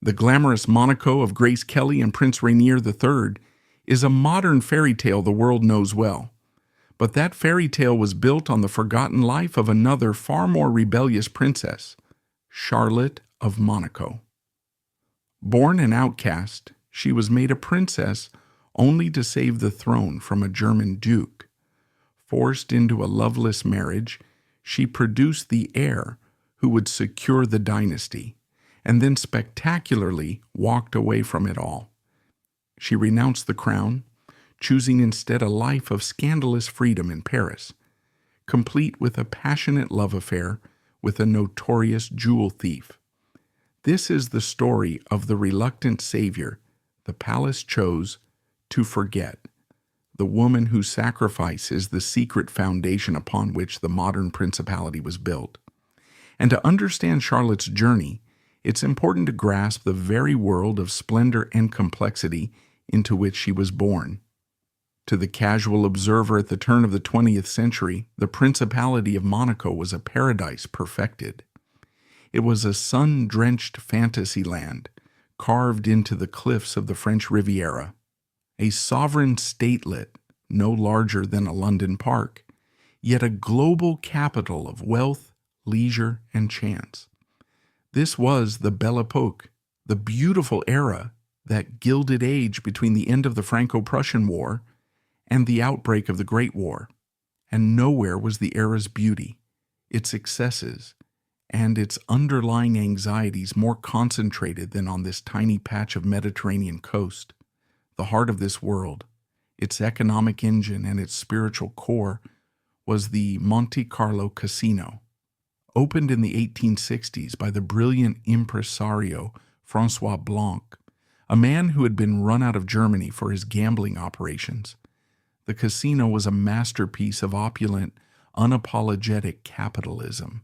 The Glamorous Monaco of Grace Kelly and Prince Rainier III is a modern fairy tale the world knows well. But that fairy tale was built on the forgotten life of another far more rebellious princess, Charlotte of Monaco. Born an outcast, she was made a princess only to save the throne from a German duke. Forced into a loveless marriage, she produced the heir who would secure the dynasty, and then spectacularly walked away from it all. She renounced the crown, choosing instead a life of scandalous freedom in Paris, complete with a passionate love affair with a notorious jewel thief. This is the story of the reluctant savior the palace chose to forget, the woman whose sacrifice is the secret foundation upon which the modern principality was built. And to understand Charlotte's journey, it's important to grasp the very world of splendor and complexity into which she was born. To the casual observer at the turn of the 20th century, the Principality of Monaco was a paradise perfected. It was a sun-drenched fantasy land, carved into the cliffs of the French Riviera, a sovereign statelet no larger than a London park, yet a global capital of wealth, leisure, and chance. This was the Belle Époque, the beautiful era, that gilded age between the end of the Franco-Prussian War and the outbreak of the Great War. And nowhere was the era's beauty, its excesses, and its underlying anxieties more concentrated than on this tiny patch of Mediterranean coast. The heart of this world, its economic engine and its spiritual core, was the Monte Carlo Casino. Opened in the 1860s by the brilliant impresario François Blanc, a man who had been run out of Germany for his gambling operations, the casino was a masterpiece of opulent, unapologetic capitalism.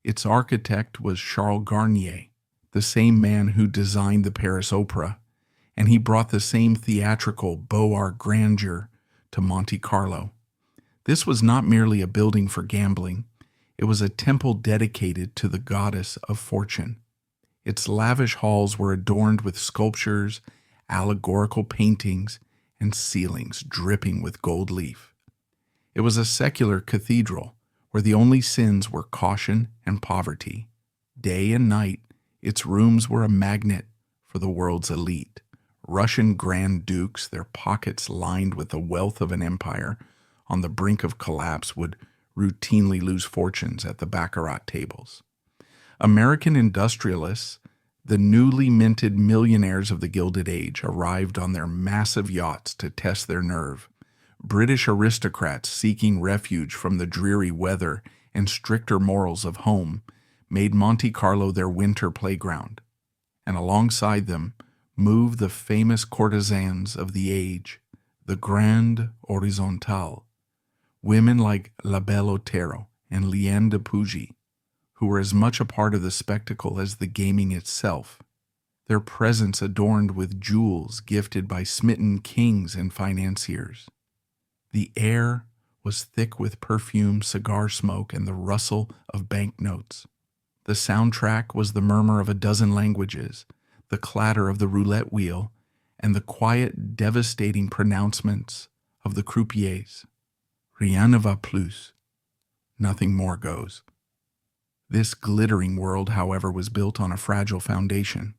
Its architect was Charles Garnier, the same man who designed the Paris Opera, and he brought the same theatrical beaux art grandeur to Monte Carlo. This was not merely a building for gambling. It was a temple dedicated to the goddess of fortune. Its lavish halls were adorned with sculptures, allegorical paintings, and ceilings dripping with gold leaf. It was a secular cathedral where the only sins were caution and poverty. Day and night, its rooms were a magnet for the world's elite. Russian grand dukes, their pockets lined with the wealth of an empire, on the brink of collapse, would routinely lose fortunes at the baccarat tables. American industrialists, the newly minted millionaires of the Gilded Age, arrived on their massive yachts to test their nerve. British aristocrats seeking refuge from the dreary weather and stricter morals of home made Monte Carlo their winter playground. And alongside them moved the famous courtesans of the age, the Grande Horizontale, women like La Belle Otero and Liane de Pougy, who were as much a part of the spectacle as the gaming itself, their presence adorned with jewels gifted by smitten kings and financiers. The air was thick with perfume, cigar smoke, and the rustle of banknotes. The soundtrack was the murmur of a dozen languages, the clatter of the roulette wheel, and the quiet, devastating pronouncements of the croupiers. Rien ne va plus. Nothing more goes. This glittering world, however, was built on a fragile foundation.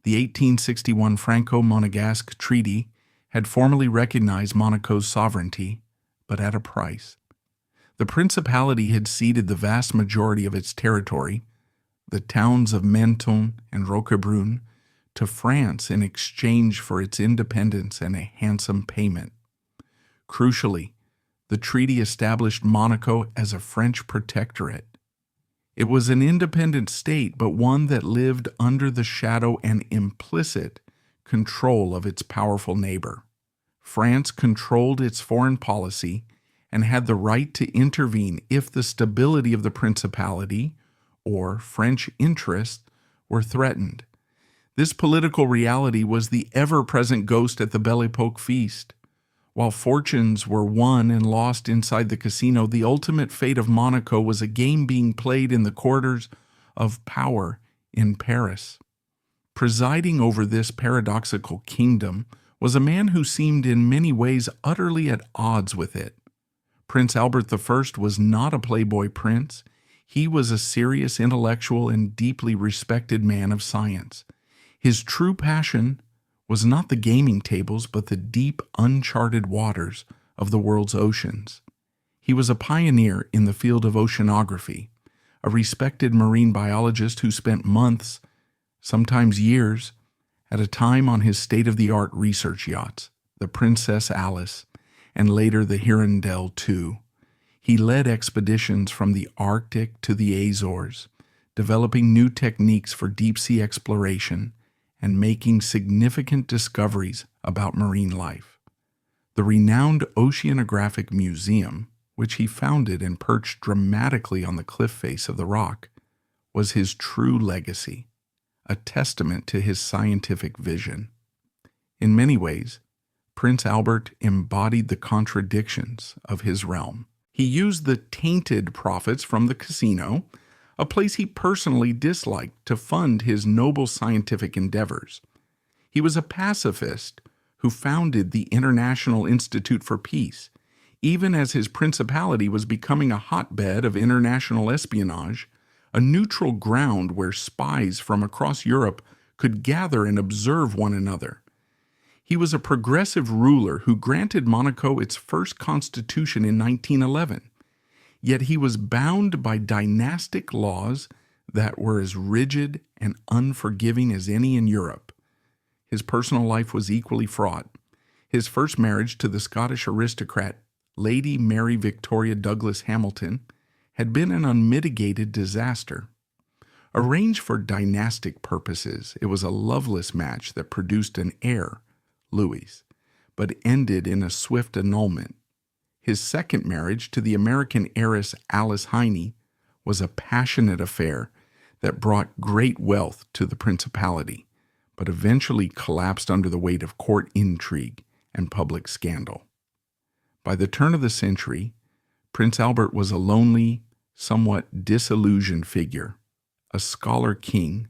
The 1861 Franco-Monegasque Treaty had formally recognized Monaco's sovereignty, but at a price. The Principality had ceded the vast majority of its territory, the towns of Menton and Roquebrune, to France in exchange for its independence and a handsome payment. Crucially, the treaty established Monaco as a French protectorate. It was an independent state, but one that lived under the shadow and implicit control of its powerful neighbor. France controlled its foreign policy and had the right to intervene if the stability of the Principality or French interests were threatened. This political reality was the ever-present ghost at the Belle Époque feast. While fortunes were won and lost inside the casino, the ultimate fate of Monaco was a game being played in the corridors of power in Paris. Presiding over this paradoxical kingdom was a man who seemed in many ways utterly at odds with it. Prince Albert I was not a playboy prince. He was a serious intellectual and deeply respected man of science. His true passion was not the gaming tables, but the deep, uncharted waters of the world's oceans. He was a pioneer in the field of oceanography, a respected marine biologist who spent months, sometimes years, at a time on his state-of-the-art research yachts, the Princess Alice, and later the Hirondelle II. He led expeditions from the Arctic to the Azores, developing new techniques for deep-sea exploration and making significant discoveries about marine life. The renowned Oceanographic Museum, which he founded and perched dramatically on the cliff face of the rock, was his true legacy, a testament to his scientific vision. In many ways, Prince Albert embodied the contradictions of his realm. He used the tainted profits from the casino, a place he personally disliked, to fund his noble scientific endeavors. He was a pacifist who founded the International Institute for Peace, even as his principality was becoming a hotbed of international espionage, a neutral ground where spies from across Europe could gather and observe one another. He was a progressive ruler who granted Monaco its first constitution in 1911, yet he was bound by dynastic laws that were as rigid and unforgiving as any in Europe. His personal life was equally fraught. His first marriage to the Scottish aristocrat Lady Mary Victoria Douglas Hamilton had been an unmitigated disaster. Arranged for dynastic purposes, it was a loveless match that produced an heir, Louis, but ended in a swift annulment. His second marriage to the American heiress Alice Heine was a passionate affair that brought great wealth to the principality, but eventually collapsed under the weight of court intrigue and public scandal. By the turn of the century, Prince Albert was a lonely, somewhat disillusioned figure, a scholar king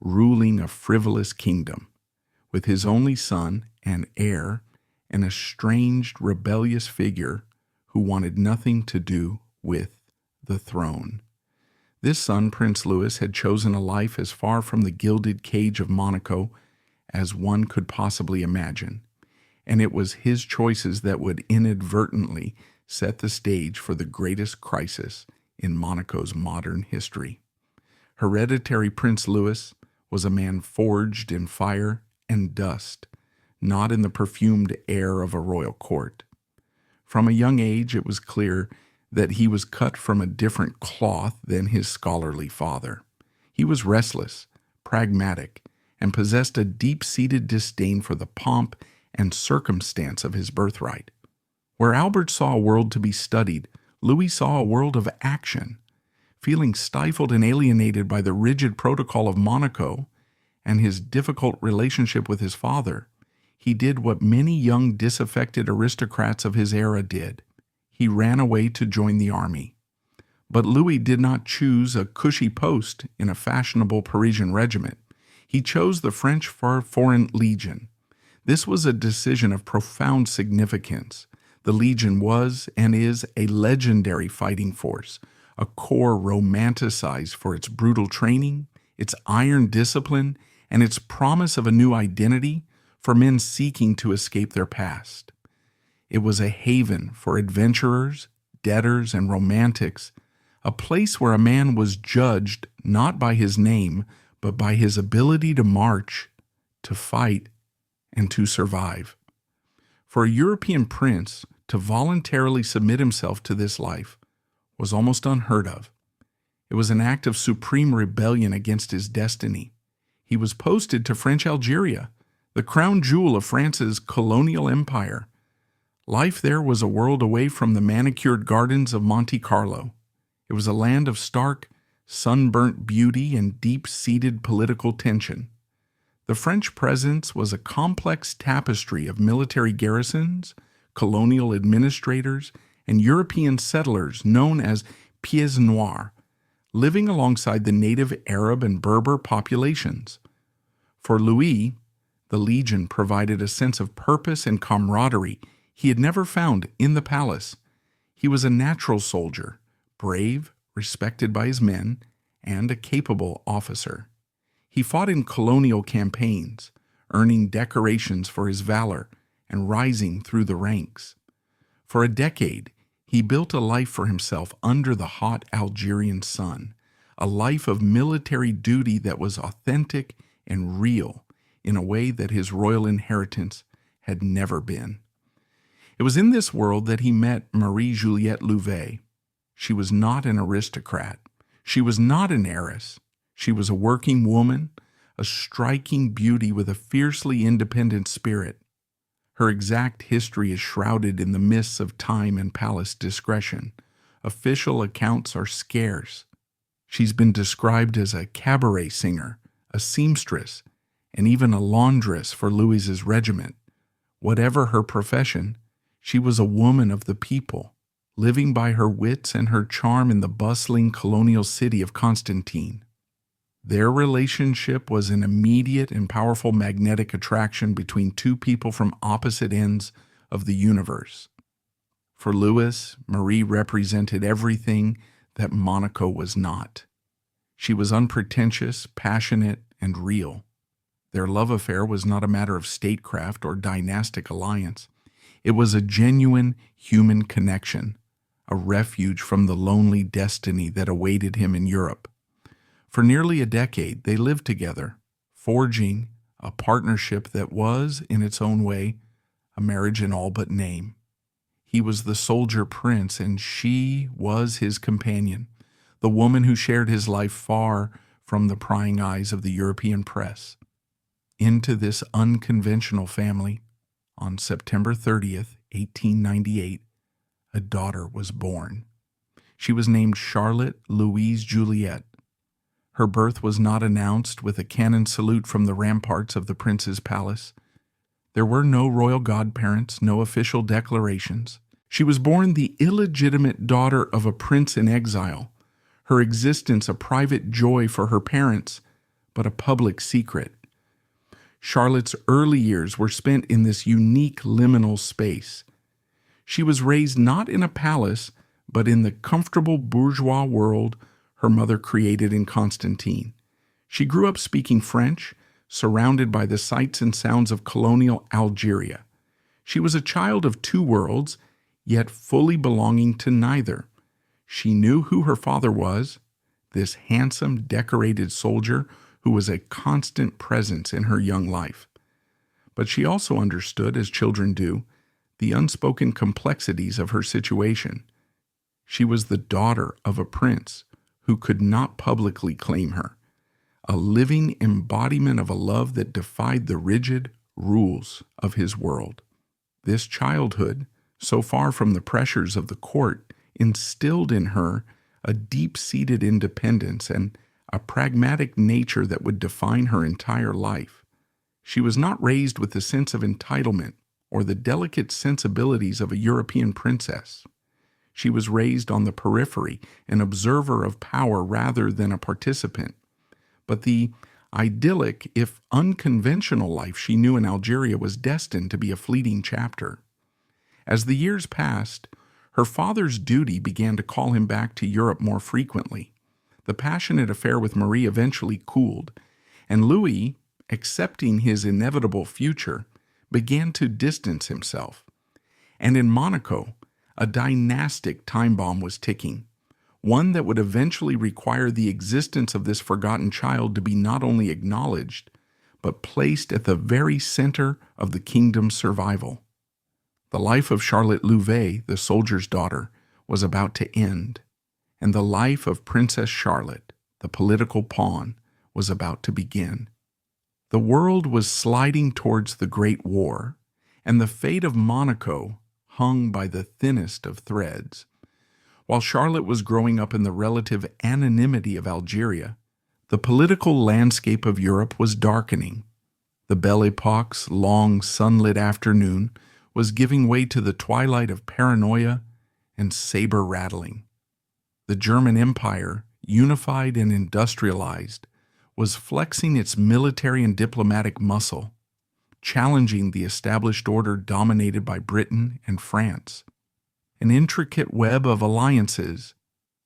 ruling a frivolous kingdom, with his only son and heir, an estranged, rebellious figure who wanted nothing to do with the throne. This son, Prince Louis, had chosen a life as far from the gilded cage of Monaco as one could possibly imagine, and it was his choices that would inadvertently set the stage for the greatest crisis in Monaco's modern history. Hereditary Prince Louis was a man forged in fire and dust, not in the perfumed air of a royal court. From a young age, it was clear that he was cut from a different cloth than his scholarly father. He was restless, pragmatic, and possessed a deep-seated disdain for the pomp and circumstance of his birthright. Where Albert saw a world to be studied, Louis saw a world of action. Feeling stifled and alienated by the rigid protocol of Monaco and his difficult relationship with his father, he did what many young disaffected aristocrats of his era did. He ran away to join the army. But Louis did not choose a cushy post in a fashionable Parisian regiment. He chose the French Foreign Legion. This was a decision of profound significance. The Legion was and is a legendary fighting force, a corps romanticized for its brutal training, its iron discipline, and its promise of a new identity for men seeking to escape their past. It was a haven for adventurers, debtors, and romantics, a place where a man was judged not by his name, but by his ability to march, to fight, and to survive. For a European prince to voluntarily submit himself to this life was almost unheard of. It was an act of supreme rebellion against his destiny. He was posted to French Algeria, the crown jewel of France's colonial empire. Life there was a world away from the manicured gardens of Monte Carlo. It was a land of stark, sunburnt beauty and deep-seated political tension. The French presence was a complex tapestry of military garrisons, colonial administrators, and European settlers known as pieds noirs, living alongside the native Arab and Berber populations. For Louis, the Legion provided a sense of purpose and camaraderie he had never found in the palace. He was a natural soldier, brave, respected by his men, and a capable officer. He fought in colonial campaigns, earning decorations for his valor and rising through the ranks. For a decade, he built a life for himself under the hot Algerian sun, a life of military duty that was authentic and real in a way that his royal inheritance had never been. It was in this world that he met Marie-Juliette Louvet. She was not an aristocrat. She was not an heiress. She was a working woman, a striking beauty with a fiercely independent spirit. Her exact history is shrouded in the mists of time and palace discretion. Official accounts are scarce. She's been described as a cabaret singer, a seamstress, and even a laundress for Louis's regiment. Whatever her profession, she was a woman of the people, living by her wits and her charm in the bustling colonial city of Constantine. Their relationship was an immediate and powerful magnetic attraction between two people from opposite ends of the universe. For Louis, Marie represented everything that Monaco was not. She was unpretentious, passionate, and real. Their love affair was not a matter of statecraft or dynastic alliance. It was a genuine human connection, a refuge from the lonely destiny that awaited him in Europe. For nearly a decade, they lived together, forging a partnership that was, in its own way, a marriage in all but name. He was the soldier prince, and she was his companion, the woman who shared his life far from the prying eyes of the European press. Into this unconventional family, on September 30th, 1898, a daughter was born. She was named Charlotte Louise Juliette. Her birth was not announced with a cannon salute from the ramparts of the prince's palace. There were no royal godparents, no official declarations. She was born the illegitimate daughter of a prince in exile, her existence a private joy for her parents, but a public secret. Charlotte's early years were spent in this unique liminal space. She was raised not in a palace, but in the comfortable bourgeois world her mother created in Constantine. She grew up speaking French, surrounded by the sights and sounds of colonial Algeria. She was a child of two worlds, yet fully belonging to neither. She knew who her father was, this handsome, decorated soldier who was a constant presence in her young life. But she also understood, as children do, the unspoken complexities of her situation. She was the daughter of a prince who could not publicly claim her, a living embodiment of a love that defied the rigid rules of his world. This childhood, so far from the pressures of the court, instilled in her a deep-seated independence and a pragmatic nature that would define her entire life. She was not raised with the sense of entitlement or the delicate sensibilities of a European princess. She was raised on the periphery, an observer of power rather than a participant. But the idyllic, if unconventional life she knew in Algeria was destined to be a fleeting chapter. As the years passed, her father's duty began to call him back to Europe more frequently. The passionate affair with Marie eventually cooled, and Louis, accepting his inevitable future, began to distance himself. And in Monaco, a dynastic time bomb was ticking, one that would eventually require the existence of this forgotten child to be not only acknowledged, but placed at the very center of the kingdom's survival. The life of Charlotte Louvet, the soldier's daughter, was about to end, and the life of Princess Charlotte, the political pawn, was about to begin. The world was sliding towards the Great War, and the fate of Monaco hung by the thinnest of threads. While Charlotte was growing up in the relative anonymity of Algeria, the political landscape of Europe was darkening. The Belle Epoque's long sunlit afternoon was giving way to the twilight of paranoia and saber-rattling. The German Empire, unified and industrialized, was flexing its military and diplomatic muscle, challenging the established order dominated by Britain and France. An intricate web of alliances,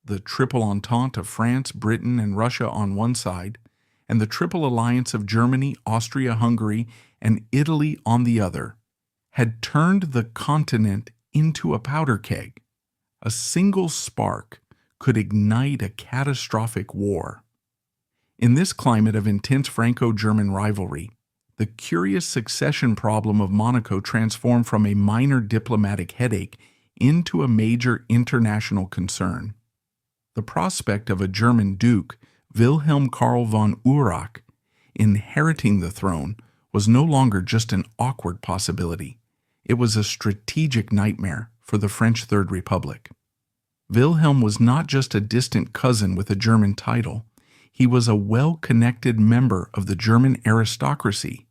the Triple Entente of France, Britain, and Russia on one side, and the Triple Alliance of Germany, Austria-Hungary, and Italy on the other, had turned the continent into a powder keg. A single spark could ignite a catastrophic war. In this climate of intense Franco-German rivalry, the curious succession problem of Monaco transformed from a minor diplomatic headache into a major international concern. The prospect of a German duke, Wilhelm Karl von Urach, inheriting the throne was no longer just an awkward possibility. It was a strategic nightmare for the French Third Republic. Wilhelm was not just a distant cousin with a German title. He was a well-connected member of the German aristocracy,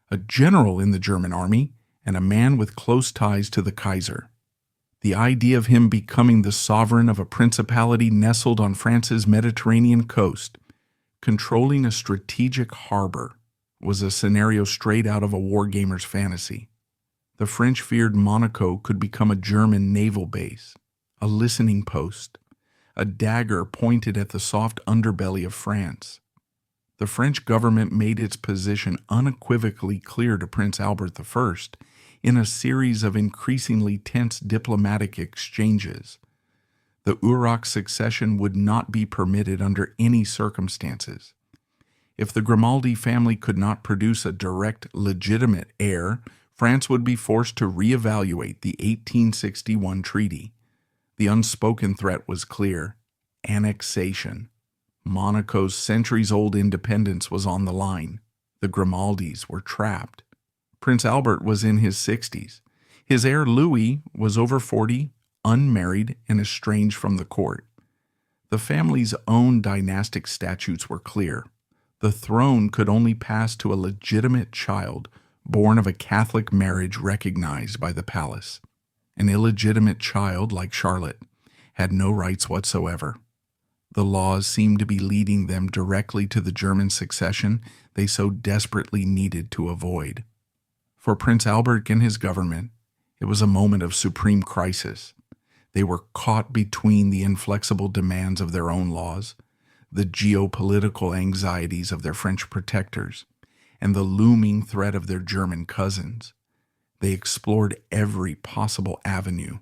a general in the German army, and a man with close ties to the Kaiser. The idea of him becoming the sovereign of a principality nestled on France's Mediterranean coast, controlling a strategic harbor, was a scenario straight out of a wargamer's fantasy. The French feared Monaco could become a German naval base, a listening post, a dagger pointed at the soft underbelly of France. The French government made its position unequivocally clear to Prince Albert I in a series of increasingly tense diplomatic exchanges. The Urach succession would not be permitted under any circumstances. If the Grimaldi family could not produce a direct, legitimate heir, France would be forced to reevaluate the 1861 treaty. The unspoken threat was clear: annexation. Monaco's centuries-old independence was on the line. The Grimaldis were trapped. Prince Albert was in his 60s. His heir Louis was over 40, unmarried, and estranged from the court. The family's own dynastic statutes were clear. The throne could only pass to a legitimate child born of a Catholic marriage recognized by the palace. An illegitimate child, like Charlotte, had no rights whatsoever. The laws seemed to be leading them directly to the German succession they so desperately needed to avoid. For Prince Albert and his government, it was a moment of supreme crisis. They were caught between the inflexible demands of their own laws, the geopolitical anxieties of their French protectors, and the looming threat of their German cousins. They explored every possible avenue.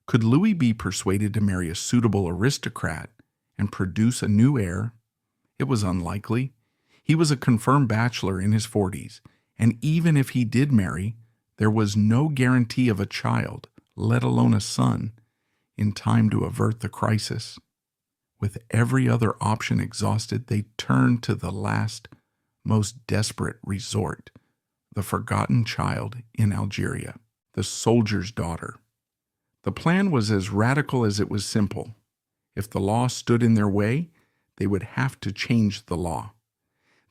Could Louis be persuaded to marry a suitable aristocrat and produce a new heir? It was unlikely. He was a confirmed bachelor in his 40s, and even if he did marry, there was no guarantee of a child, let alone a son, in time to avert the crisis. With every other option exhausted, they turned to the last, most desperate resort: the forgotten child in Algeria, the soldier's daughter. The plan was as radical as it was simple. If the law stood in their way, they would have to change the law.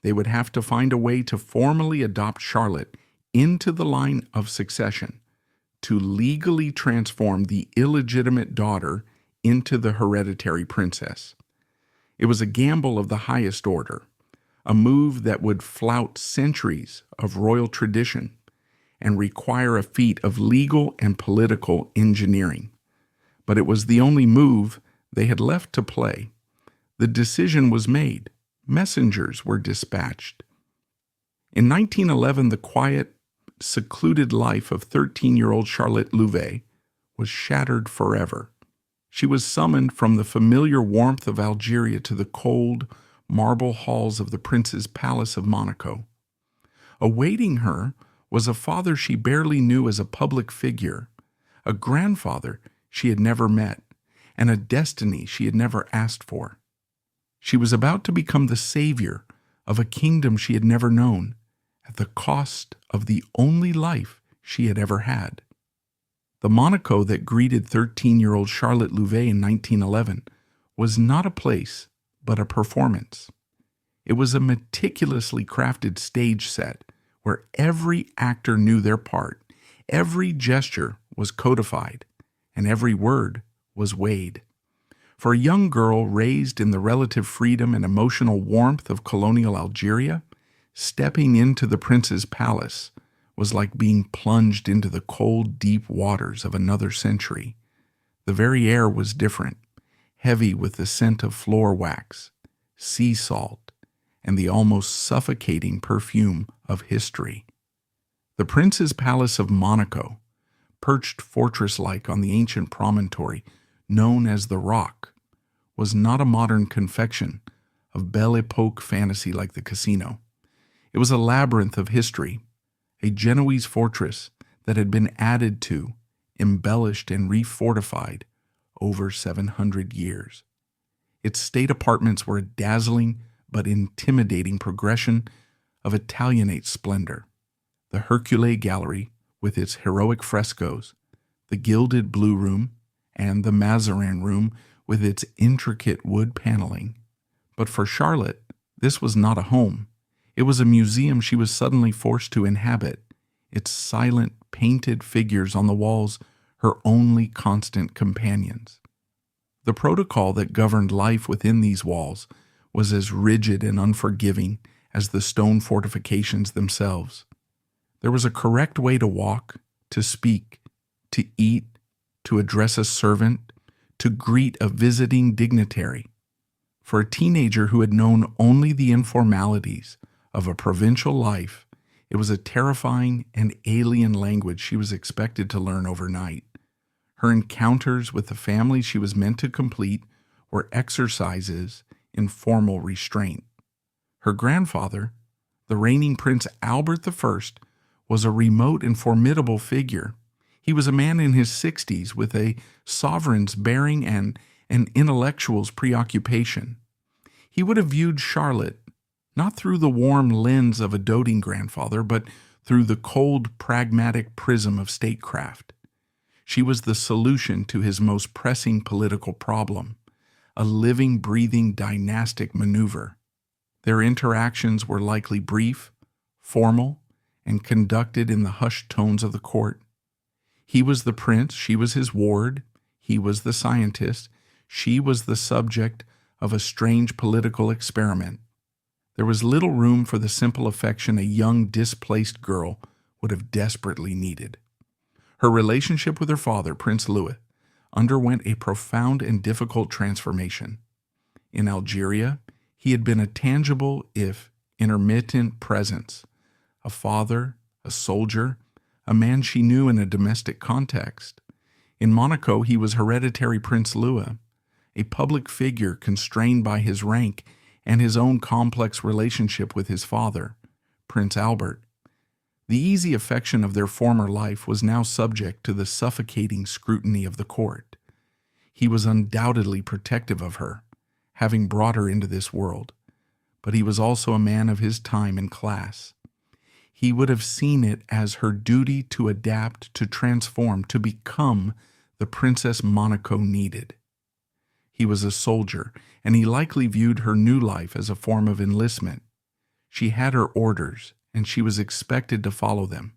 They would have to find a way to formally adopt Charlotte into the line of succession, to legally transform the illegitimate daughter into the hereditary princess. It was a gamble of the highest order, a move that would flout centuries of royal tradition and require a feat of legal and political engineering. But it was the only move they had left to play. The decision was made. Messengers were dispatched. In 1911, the quiet, secluded life of 13-year-old Charlotte Louvet was shattered forever. She was summoned from the familiar warmth of Algeria to the cold, marble halls of the prince's palace of Monaco. Awaiting her was a father she barely knew as a public figure, a grandfather she had never met, and a destiny she had never asked for. She was about to become the savior of a kingdom she had never known, at the cost of the only life she had ever had. The Monaco that greeted 13-year-old Charlotte Louvet in 1911 was not a place, but a performance. It was a meticulously crafted stage set where every actor knew their part, every gesture was codified, and every word was weighed. For a young girl raised in the relative freedom and emotional warmth of colonial Algeria, stepping into the prince's palace was like being plunged into the cold, deep waters of another century. The very air was different, heavy with the scent of floor wax, sea salt, and the almost suffocating perfume of history. The prince's palace of Monaco, perched fortress-like on the ancient promontory known as the Rock, was not a modern confection of Belle Epoque fantasy like the casino. It was a labyrinth of history, a Genoese fortress that had been added to, embellished, and refortified over 700 years. Its state apartments were a dazzling but intimidating progression of Italianate splendor. The Hercule Gallery, with its heroic frescoes, the gilded Blue Room, and the Mazarin Room with its intricate wood paneling. But for Charlotte, this was not a home. It was a museum she was suddenly forced to inhabit, its silent, painted figures on the walls her only constant companions. The protocol that governed life within these walls was as rigid and unforgiving as the stone fortifications themselves. There was a correct way to walk, to speak, to eat, to address a servant, to greet a visiting dignitary. For a teenager who had known only the informalities of a provincial life, it was a terrifying and alien language she was expected to learn overnight. Her encounters with the family she was meant to complete were exercises in formal restraint. Her grandfather, the reigning Prince Albert I, was a remote and formidable figure. He was a man in his 60s with a sovereign's bearing and an intellectual's preoccupation. He would have viewed Charlotte not through the warm lens of a doting grandfather, but through the cold, pragmatic prism of statecraft. She was the solution to his most pressing political problem, a living, breathing dynastic maneuver. Their interactions were likely brief, formal, and conducted in the hushed tones of the court. He was the prince, she was his ward, he was the scientist, she was the subject of a strange political experiment. There was little room for the simple affection a young, displaced girl would have desperately needed. Her relationship with her father, Prince Louis, underwent a profound and difficult transformation. In Algeria, he had been a tangible, if intermittent, presence, a father, a soldier, a man she knew in a domestic context. In Monaco, he was hereditary Prince Louis, a public figure constrained by his rank and his own complex relationship with his father, Prince Albert. The easy affection of their former life was now subject to the suffocating scrutiny of the court. He was undoubtedly protective of her, having brought her into this world, but he was also a man of his time and class. He would have seen it as her duty to adapt, to transform, to become the Princess Monaco needed. He was a soldier, and he likely viewed her new life as a form of enlistment. She had her orders, and she was expected to follow them.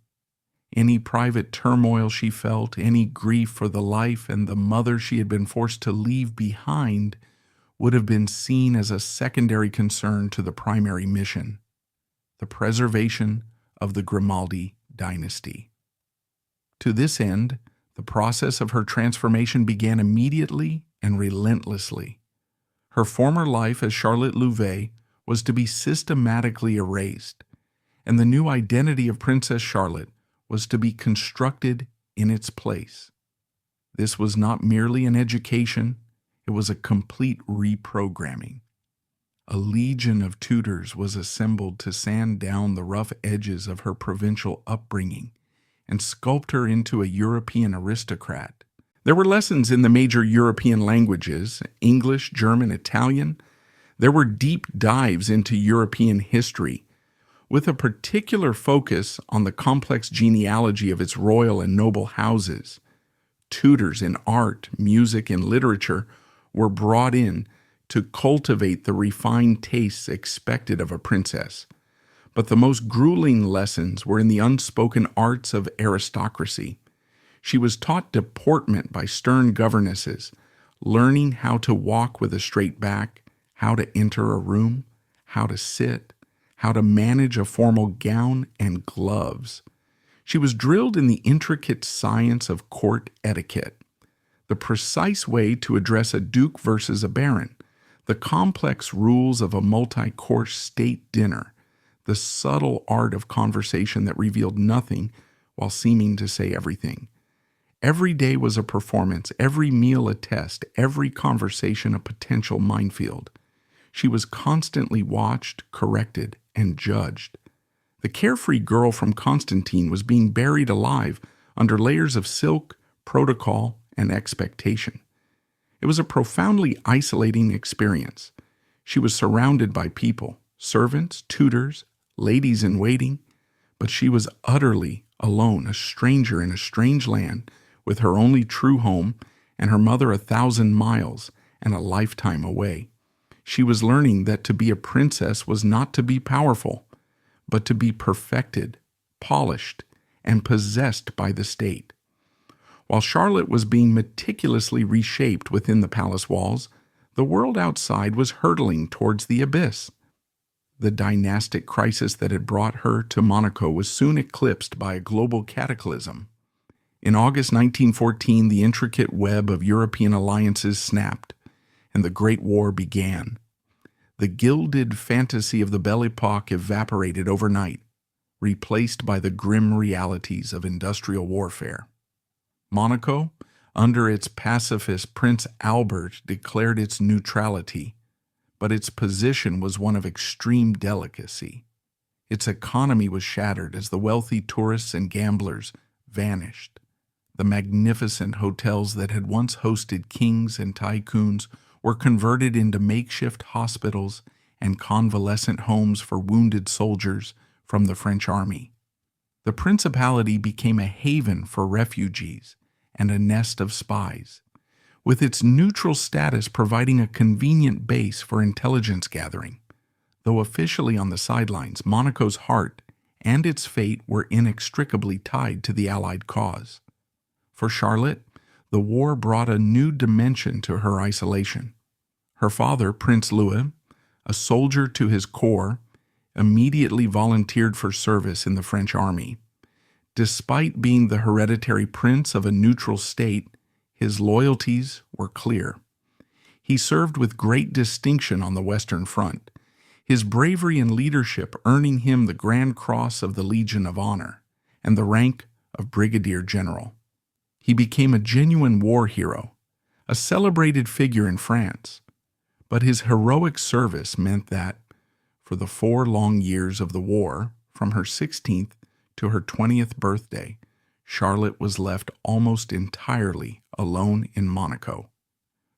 Any private turmoil she felt, any grief for the life and the mother she had been forced to leave behind, would have been seen as a secondary concern to the primary mission, the preservation of the Grimaldi dynasty. To this end, the process of her transformation began immediately and relentlessly. Her former life as Charlotte Louvet was to be systematically erased, and the new identity of Princess Charlotte was to be constructed in its place. This was not merely an education, it was a complete reprogramming. A legion of tutors was assembled to sand down the rough edges of her provincial upbringing and sculpt her into a European aristocrat. There were lessons in the major European languages, English, German, Italian. There were deep dives into European history, with a particular focus on the complex genealogy of its royal and noble houses. Tutors in art, music, and literature were brought in to cultivate the refined tastes expected of a princess. But the most grueling lessons were in the unspoken arts of aristocracy. She was taught deportment by stern governesses, learning how to walk with a straight back, how to enter a room, how to sit, how to manage a formal gown and gloves. She was drilled in the intricate science of court etiquette, the precise way to address a duke versus a baron, the complex rules of a multi-course state dinner, the subtle art of conversation that revealed nothing while seeming to say everything. Every day was a performance, every meal a test, every conversation a potential minefield. She was constantly watched, corrected, and judged. The carefree girl from Constantine was being buried alive under layers of silk, protocol, and expectation. It was a profoundly isolating experience. She was surrounded by people, servants, tutors, ladies-in-waiting, but she was utterly alone, a stranger in a strange land, with her only true home and her mother 1,000 miles and a lifetime away. She was learning that to be a princess was not to be powerful, but to be perfected, polished, and possessed by the state. While Charlotte was being meticulously reshaped within the palace walls, the world outside was hurtling towards the abyss. The dynastic crisis that had brought her to Monaco was soon eclipsed by a global cataclysm. In August 1914, the intricate web of European alliances snapped, and the Great War began. The gilded fantasy of the Belle Epoque evaporated overnight, replaced by the grim realities of industrial warfare. Monaco, under its pacifist Prince Albert, declared its neutrality, but its position was one of extreme delicacy. Its economy was shattered as the wealthy tourists and gamblers vanished. The magnificent hotels that had once hosted kings and tycoons were converted into makeshift hospitals and convalescent homes for wounded soldiers from the French army. The Principality became a haven for refugees and a nest of spies, with its neutral status providing a convenient base for intelligence gathering. Though officially on the sidelines, Monaco's heart and its fate were inextricably tied to the Allied cause. For Charlotte, the war brought a new dimension to her isolation. Her father, Prince Louis, a soldier to his core, immediately volunteered for service in the French army. Despite being the hereditary prince of a neutral state, his loyalties were clear. He served with great distinction on the Western Front, his bravery and leadership earning him the Grand Cross of the Legion of Honor and the rank of Brigadier General. He became a genuine war hero, a celebrated figure in France. But his heroic service meant that, for the 4 long years of the war, from her 16th to her 20th birthday, Charlotte was left almost entirely alone in Monaco.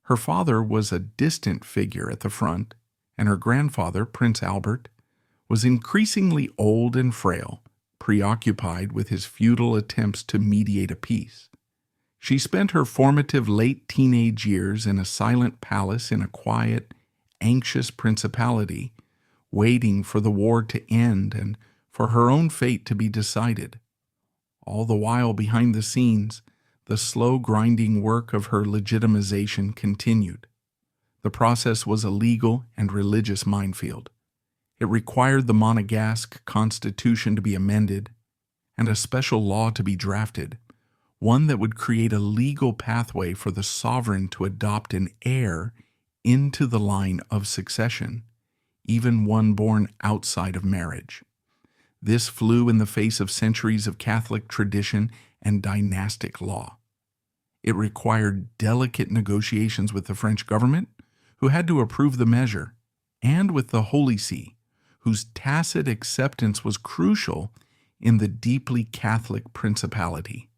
Her father was a distant figure at the front, and her grandfather, Prince Albert, was increasingly old and frail, preoccupied with his futile attempts to mediate a peace. She spent her formative late teenage years in a silent palace in a quiet, anxious principality, waiting for the war to end and for her own fate to be decided. All the while, behind the scenes, the slow grinding work of her legitimization continued. The process was a legal and religious minefield. It required the Monegasque constitution to be amended and a special law to be drafted, one that would create a legal pathway for the sovereign to adopt an heir into the line of succession, even one born outside of marriage. This flew in the face of centuries of Catholic tradition and dynastic law. It required delicate negotiations with the French government, who had to approve the measure, and with the Holy See, whose tacit acceptance was crucial in the deeply Catholic principality.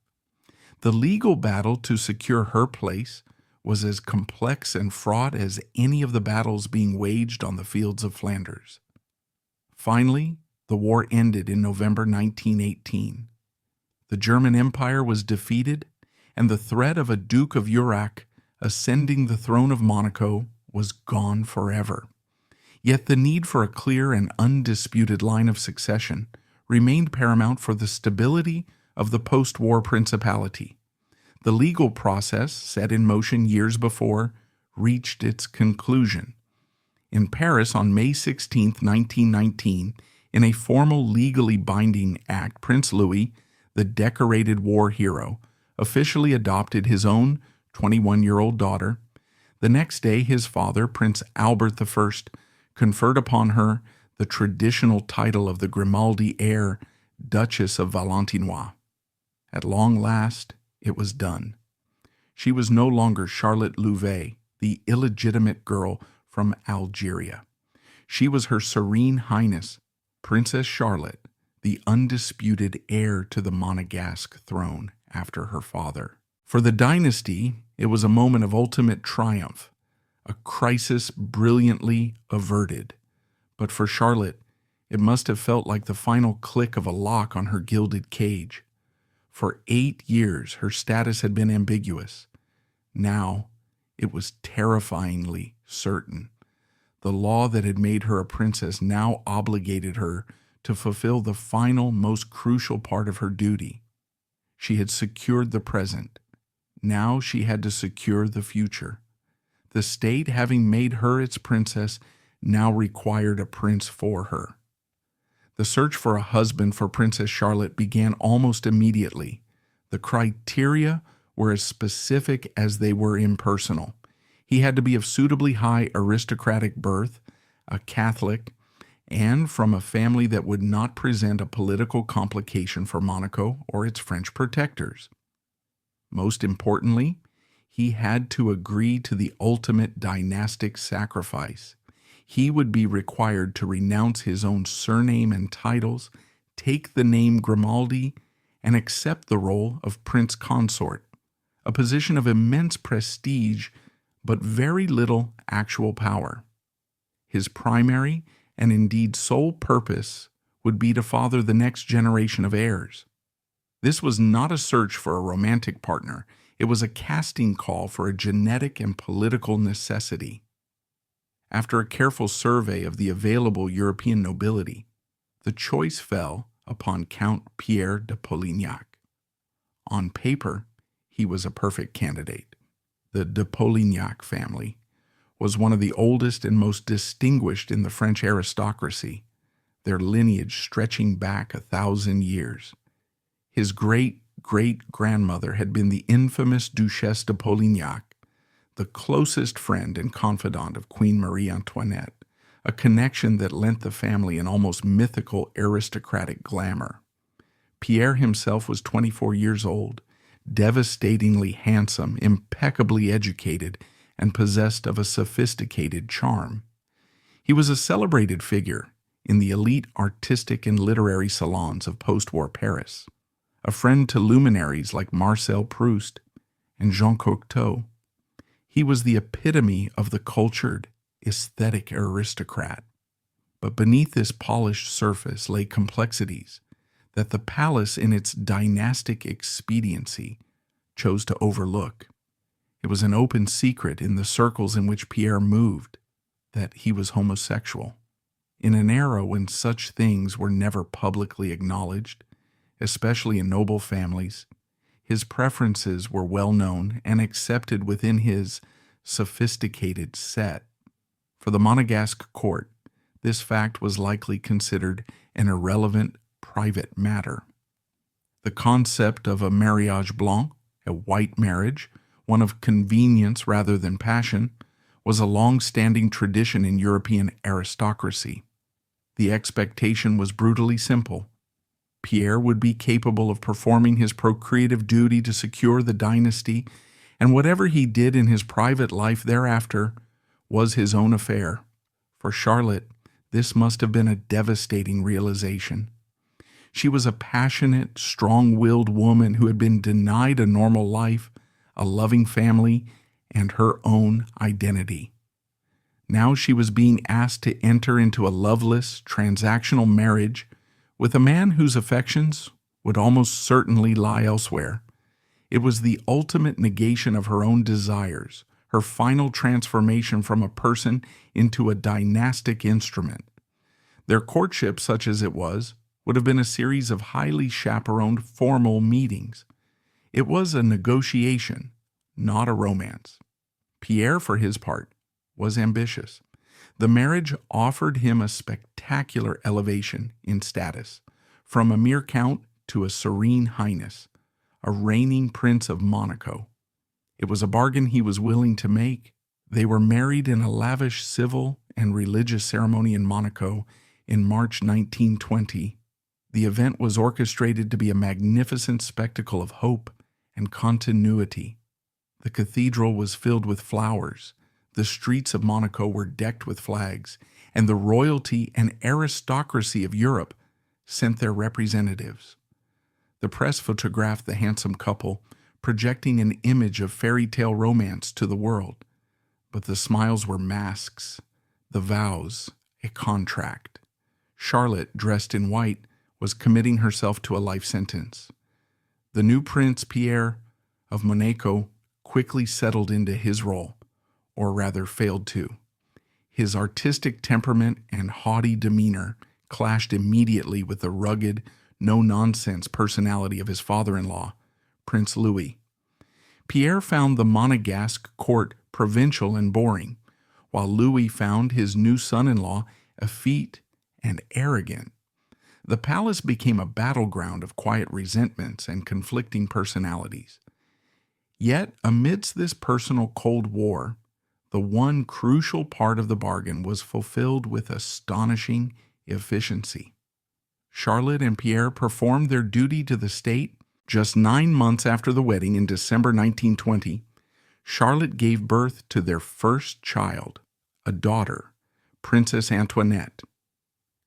The legal battle to secure her place was as complex and fraught as any of the battles being waged on the fields of Flanders. Finally, the war ended in November 1918. The German Empire was defeated, and the threat of a Duke of Urach ascending the throne of Monaco was gone forever. Yet the need for a clear and undisputed line of succession remained paramount for the stability of the post-war principality. The legal process, set in motion years before, reached its conclusion. In Paris on May 16, 1919, in a formal legally binding act, Prince Louis, the decorated war hero, officially adopted his own 21-year-old daughter. The next day, his father, Prince Albert I, conferred upon her the traditional title of the Grimaldi heir, Duchess of Valentinois. At long last, it was done. She was no longer Charlotte Louvet, the illegitimate girl from Algeria. She was Her Serene Highness, Princess Charlotte, the undisputed heir to the Monegasque throne after her father. For the dynasty, it was a moment of ultimate triumph, a crisis brilliantly averted. But for Charlotte, it must have felt like the final click of a lock on her gilded cage. For 8 years, her status had been ambiguous. Now, it was terrifyingly certain. The law that had made her a princess now obligated her to fulfill the final, most crucial part of her duty. She had secured the present. Now she had to secure the future. The state, having made her its princess, now required a prince for her. The search for a husband for Princess Charlotte began almost immediately. The criteria were as specific as they were impersonal. He had to be of suitably high aristocratic birth, a Catholic, and from a family that would not present a political complication for Monaco or its French protectors. Most importantly, he had to agree to the ultimate dynastic sacrifice. He would be required to renounce his own surname and titles, take the name Grimaldi, and accept the role of Prince Consort, a position of immense prestige but very little actual power. His primary and indeed sole purpose would be to father the next generation of heirs. This was not a search for a romantic partner. It was a casting call for a genetic and political necessity. After a careful survey of the available European nobility, the choice fell upon Count Pierre de Polignac. On paper, he was a perfect candidate. The de Polignac family was one of the oldest and most distinguished in the French aristocracy, their lineage stretching back 1,000 years. His great-great-grandmother had been the infamous Duchesse de Polignac, the closest friend and confidant of Queen Marie Antoinette, a connection that lent the family an almost mythical aristocratic glamour. Pierre himself was 24 years old, devastatingly handsome, impeccably educated, and possessed of a sophisticated charm. He was a celebrated figure in the elite artistic and literary salons of post-war Paris, a friend to luminaries like Marcel Proust and Jean Cocteau. He was the epitome of the cultured, aesthetic aristocrat. But beneath this polished surface lay complexities that the palace in its dynastic expediency chose to overlook. It was an open secret in the circles in which Pierre moved that he was homosexual. In an era when such things were never publicly acknowledged, especially in noble families, his preferences were well known and accepted within his sophisticated set. For the Monegasque court, this fact was likely considered an irrelevant private matter. The concept of a mariage blanc, a white marriage, one of convenience rather than passion, was a long-standing tradition in European aristocracy. The expectation was brutally simple. Pierre would be capable of performing his procreative duty to secure the dynasty, and whatever he did in his private life thereafter was his own affair. For Charlotte, this must have been a devastating realization. She was a passionate, strong-willed woman who had been denied a normal life, a loving family, and her own identity. Now she was being asked to enter into a loveless, transactional marriage with a man whose affections would almost certainly lie elsewhere. It was the ultimate negation of her own desires, her final transformation from a person into a dynastic instrument. Their courtship, such as it was, would have been a series of highly chaperoned formal meetings. It was a negotiation, not a romance. Pierre, for his part, was ambitious. The marriage offered him a spectacular elevation in status, from a mere count to a serene highness, a reigning prince of Monaco. It was a bargain he was willing to make. They were married in a lavish civil and religious ceremony in Monaco in March 1920. The event was orchestrated to be a magnificent spectacle of hope and continuity. The cathedral was filled with flowers, the streets of Monaco were decked with flags, and the royalty and aristocracy of Europe sent their representatives. The press photographed the handsome couple, projecting an image of fairy tale romance to the world. But the smiles were masks, the vows a contract. Charlotte, dressed in white, was committing herself to a life sentence. The new Prince Pierre of Monaco quickly settled into his role, or rather failed to. His artistic temperament and haughty demeanor clashed immediately with the rugged, no-nonsense personality of his father-in-law, Prince Louis. Pierre found the Monegasque court provincial and boring, while Louis found his new son-in-law effete and arrogant. The palace became a battleground of quiet resentments and conflicting personalities. Yet, amidst this personal Cold War, the one crucial part of the bargain was fulfilled with astonishing efficiency. Charlotte and Pierre performed their duty to the state. Just 9 months after the wedding in December 1920, Charlotte gave birth to their first child, a daughter, Princess Antoinette.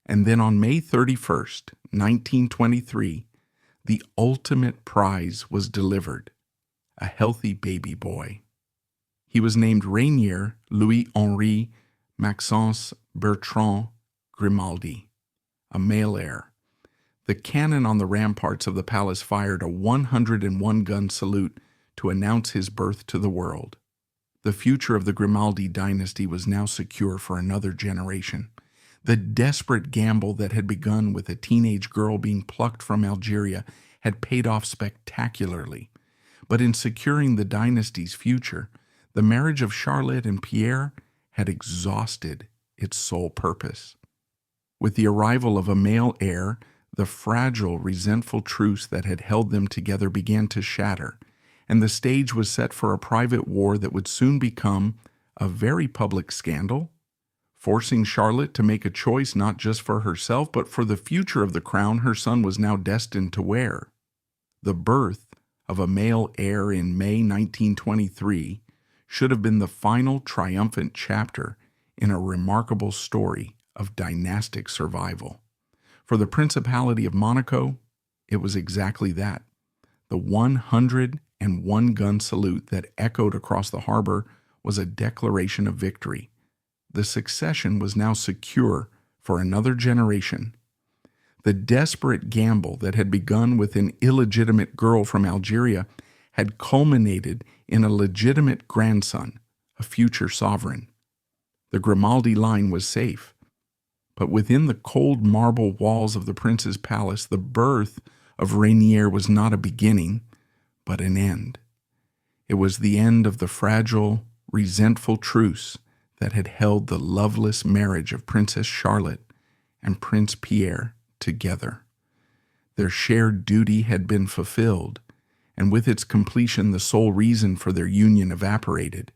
And then on May 31st, 1923, the ultimate prize was delivered, a healthy baby boy. He was named Rainier Louis-Henri Maxence Bertrand Grimaldi, a male heir. The cannon on the ramparts of the palace fired a 101-gun salute to announce his birth to the world. The future of the Grimaldi dynasty was now secure for another generation. The desperate gamble that had begun with a teenage girl being plucked from Algeria had paid off spectacularly. But in securing the dynasty's future, the marriage of Charlotte and Pierre had exhausted its sole purpose. With the arrival of a male heir, the fragile, resentful truce that had held them together began to shatter, and the stage was set for a private war that would soon become a very public scandal, forcing Charlotte to make a choice not just for herself, but for the future of the crown her son was now destined to wear. The birth of a male heir in May 1923 should have been the final triumphant chapter in a remarkable story of dynastic survival. For the Principality of Monaco, it was exactly that. The 101-gun salute that echoed across the harbor was a declaration of victory. The succession was now secure for another generation. The desperate gamble that had begun with an illegitimate girl from Algeria had culminated in a legitimate grandson, a future sovereign. The Grimaldi line was safe. But within the cold marble walls of the prince's palace, the birth of Rainier was not a beginning, but an end. It was the end of the fragile, resentful truce that had held the loveless marriage of Princess Charlotte and Prince Pierre together. Their shared duty had been fulfilled, and with its completion the sole reason for their union evaporated,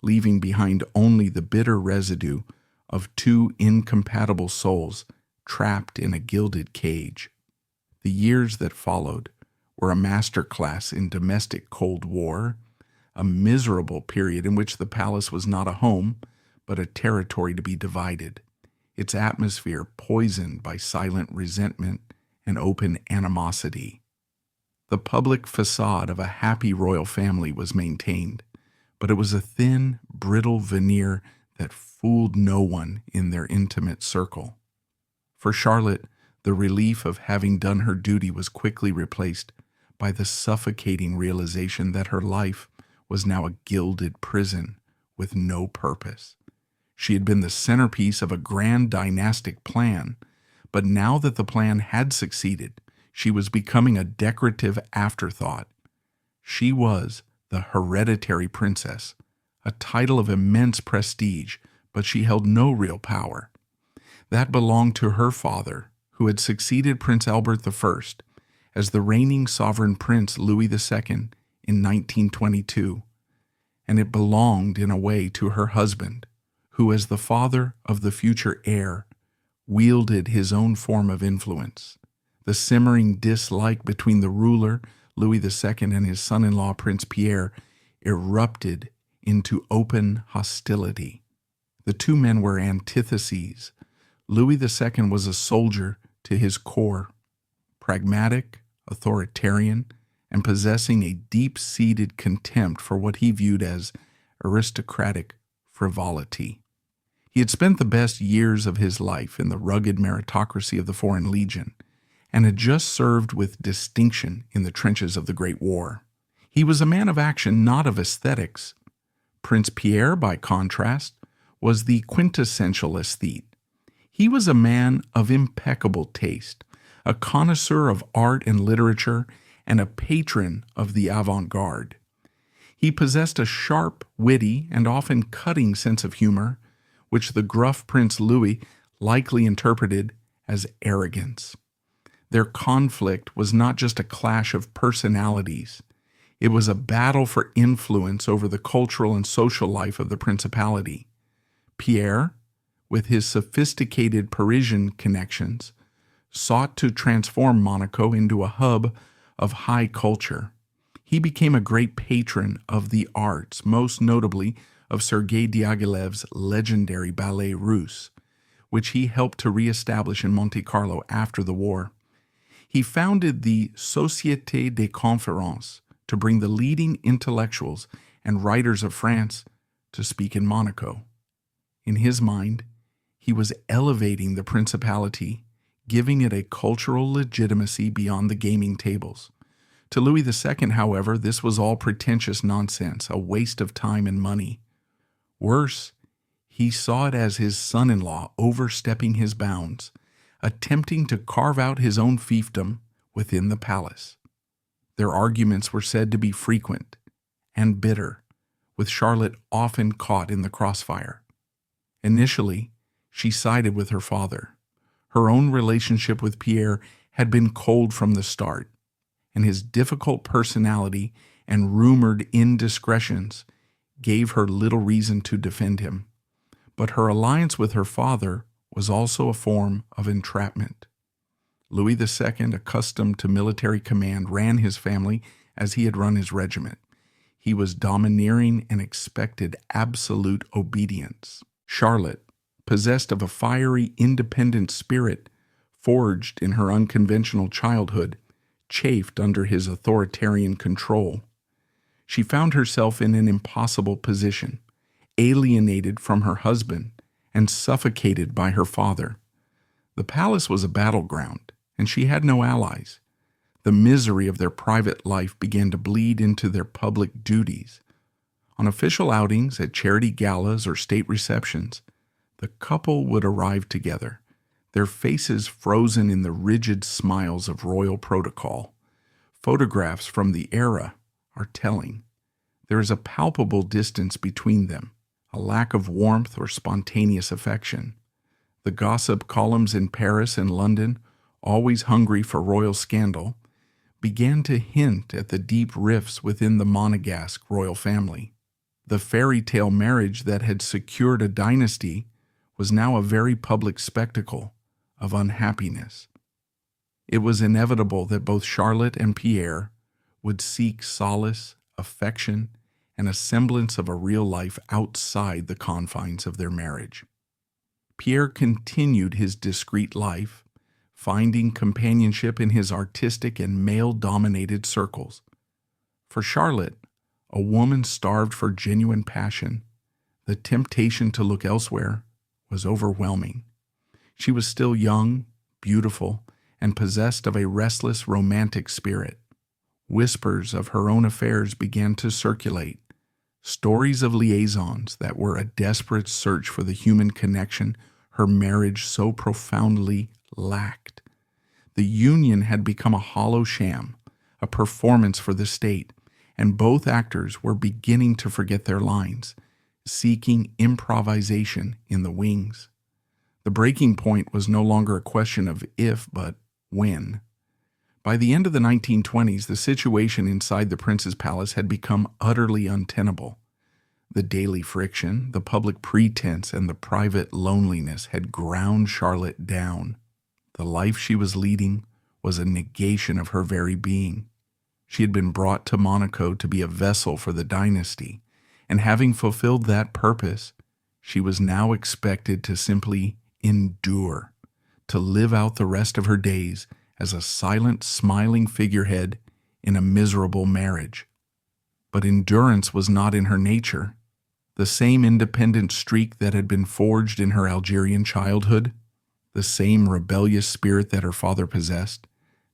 leaving behind only the bitter residue of two incompatible souls trapped in a gilded cage. The years that followed were a masterclass in domestic Cold War, a miserable period in which the palace was not a home, but a territory to be divided, its atmosphere poisoned by silent resentment and open animosity. The public facade of a happy royal family was maintained, but it was a thin, brittle veneer that fooled no one in their intimate circle. For Charlotte, the relief of having done her duty was quickly replaced by the suffocating realization that her life was now a gilded prison with no purpose. She had been the centerpiece of a grand dynastic plan, but now that the plan had succeeded, she was becoming a decorative afterthought. She was the hereditary princess, a title of immense prestige, but she held no real power. That belonged to her father, who had succeeded Prince Albert I as the reigning sovereign prince Louis II in 1922, and it belonged in a way to her husband, who as the father of the future heir wielded his own form of influence. The simmering dislike between the ruler, Louis II, and his son-in-law, Prince Pierre, erupted into open hostility. The two men were antitheses. Louis II was a soldier to his core, pragmatic, authoritarian, and possessing a deep-seated contempt for what he viewed as aristocratic frivolity. He had spent the best years of his life in the rugged meritocracy of the Foreign Legion, and had just served with distinction in the trenches of the Great War. He was a man of action, not of aesthetics. Prince Pierre, by contrast, was the quintessential aesthete. He was a man of impeccable taste, a connoisseur of art and literature, and a patron of the avant-garde. He possessed a sharp, witty, and often cutting sense of humor, which the gruff Prince Louis likely interpreted as arrogance. Their conflict was not just a clash of personalities. It was a battle for influence over the cultural and social life of the Principality. Pierre, with his sophisticated Parisian connections, sought to transform Monaco into a hub of high culture. He became a great patron of the arts, most notably of Sergei Diaghilev's legendary ballet Russe, which he helped to re-establish in Monte Carlo after the war. He founded the Société des Conférences to bring the leading intellectuals and writers of France to speak in Monaco. In his mind, he was elevating the Principality, giving it a cultural legitimacy beyond the gaming tables. To Louis II, however, this was all pretentious nonsense, a waste of time and money. Worse, he saw it as his son-in-law overstepping his bounds, attempting to carve out his own fiefdom within the palace. Their arguments were said to be frequent and bitter, with Charlotte often caught in the crossfire. Initially, she sided with her father. Her own relationship with Pierre had been cold from the start, and his difficult personality and rumored indiscretions gave her little reason to defend him. But her alliance with her father was also a form of entrapment. Louis II, accustomed to military command, ran his family as he had run his regiment. He was domineering and expected absolute obedience. Charlotte, possessed of a fiery, independent spirit forged in her unconventional childhood, chafed under his authoritarian control. She found herself in an impossible position, alienated from her husband and suffocated by her father. The palace was a battleground, and she had no allies. The misery of their private life began to bleed into their public duties. On official outings, at charity galas or state receptions, the couple would arrive together, their faces frozen in the rigid smiles of royal protocol. Photographs from the era are telling. There is a palpable distance between them, a lack of warmth or spontaneous affection. The gossip columns in Paris and London, always hungry for royal scandal, began to hint at the deep rifts within the Monegasque royal family. The fairy tale marriage that had secured a dynasty was now a very public spectacle of unhappiness. It was inevitable that both Charlotte and Pierre would seek solace, affection, and a semblance of a real life outside the confines of their marriage. Pierre continued his discreet life, finding companionship in his artistic and male-dominated circles. For Charlotte, a woman starved for genuine passion, the temptation to look elsewhere was overwhelming. She was still young, beautiful, and possessed of a restless, romantic spirit. Whispers of her own affairs began to circulate, stories of liaisons that were a desperate search for the human connection her marriage so profoundly lacked. The union had become a hollow sham, a performance for the state, and both actors were beginning to forget their lines, seeking improvisation in the wings. The breaking point was no longer a question of if, but when. By the end of the 1920s, the situation inside the prince's palace had become utterly untenable. The daily friction, the public pretense, and the private loneliness had ground Charlotte down. The life she was leading was a negation of her very being. She had been brought to Monaco to be a vessel for the dynasty, and having fulfilled that purpose, she was now expected to simply endure, to live out the rest of her days as a silent, smiling figurehead in a miserable marriage. But endurance was not in her nature. The same independent streak that had been forged in her Algerian childhood, the same rebellious spirit that her father possessed,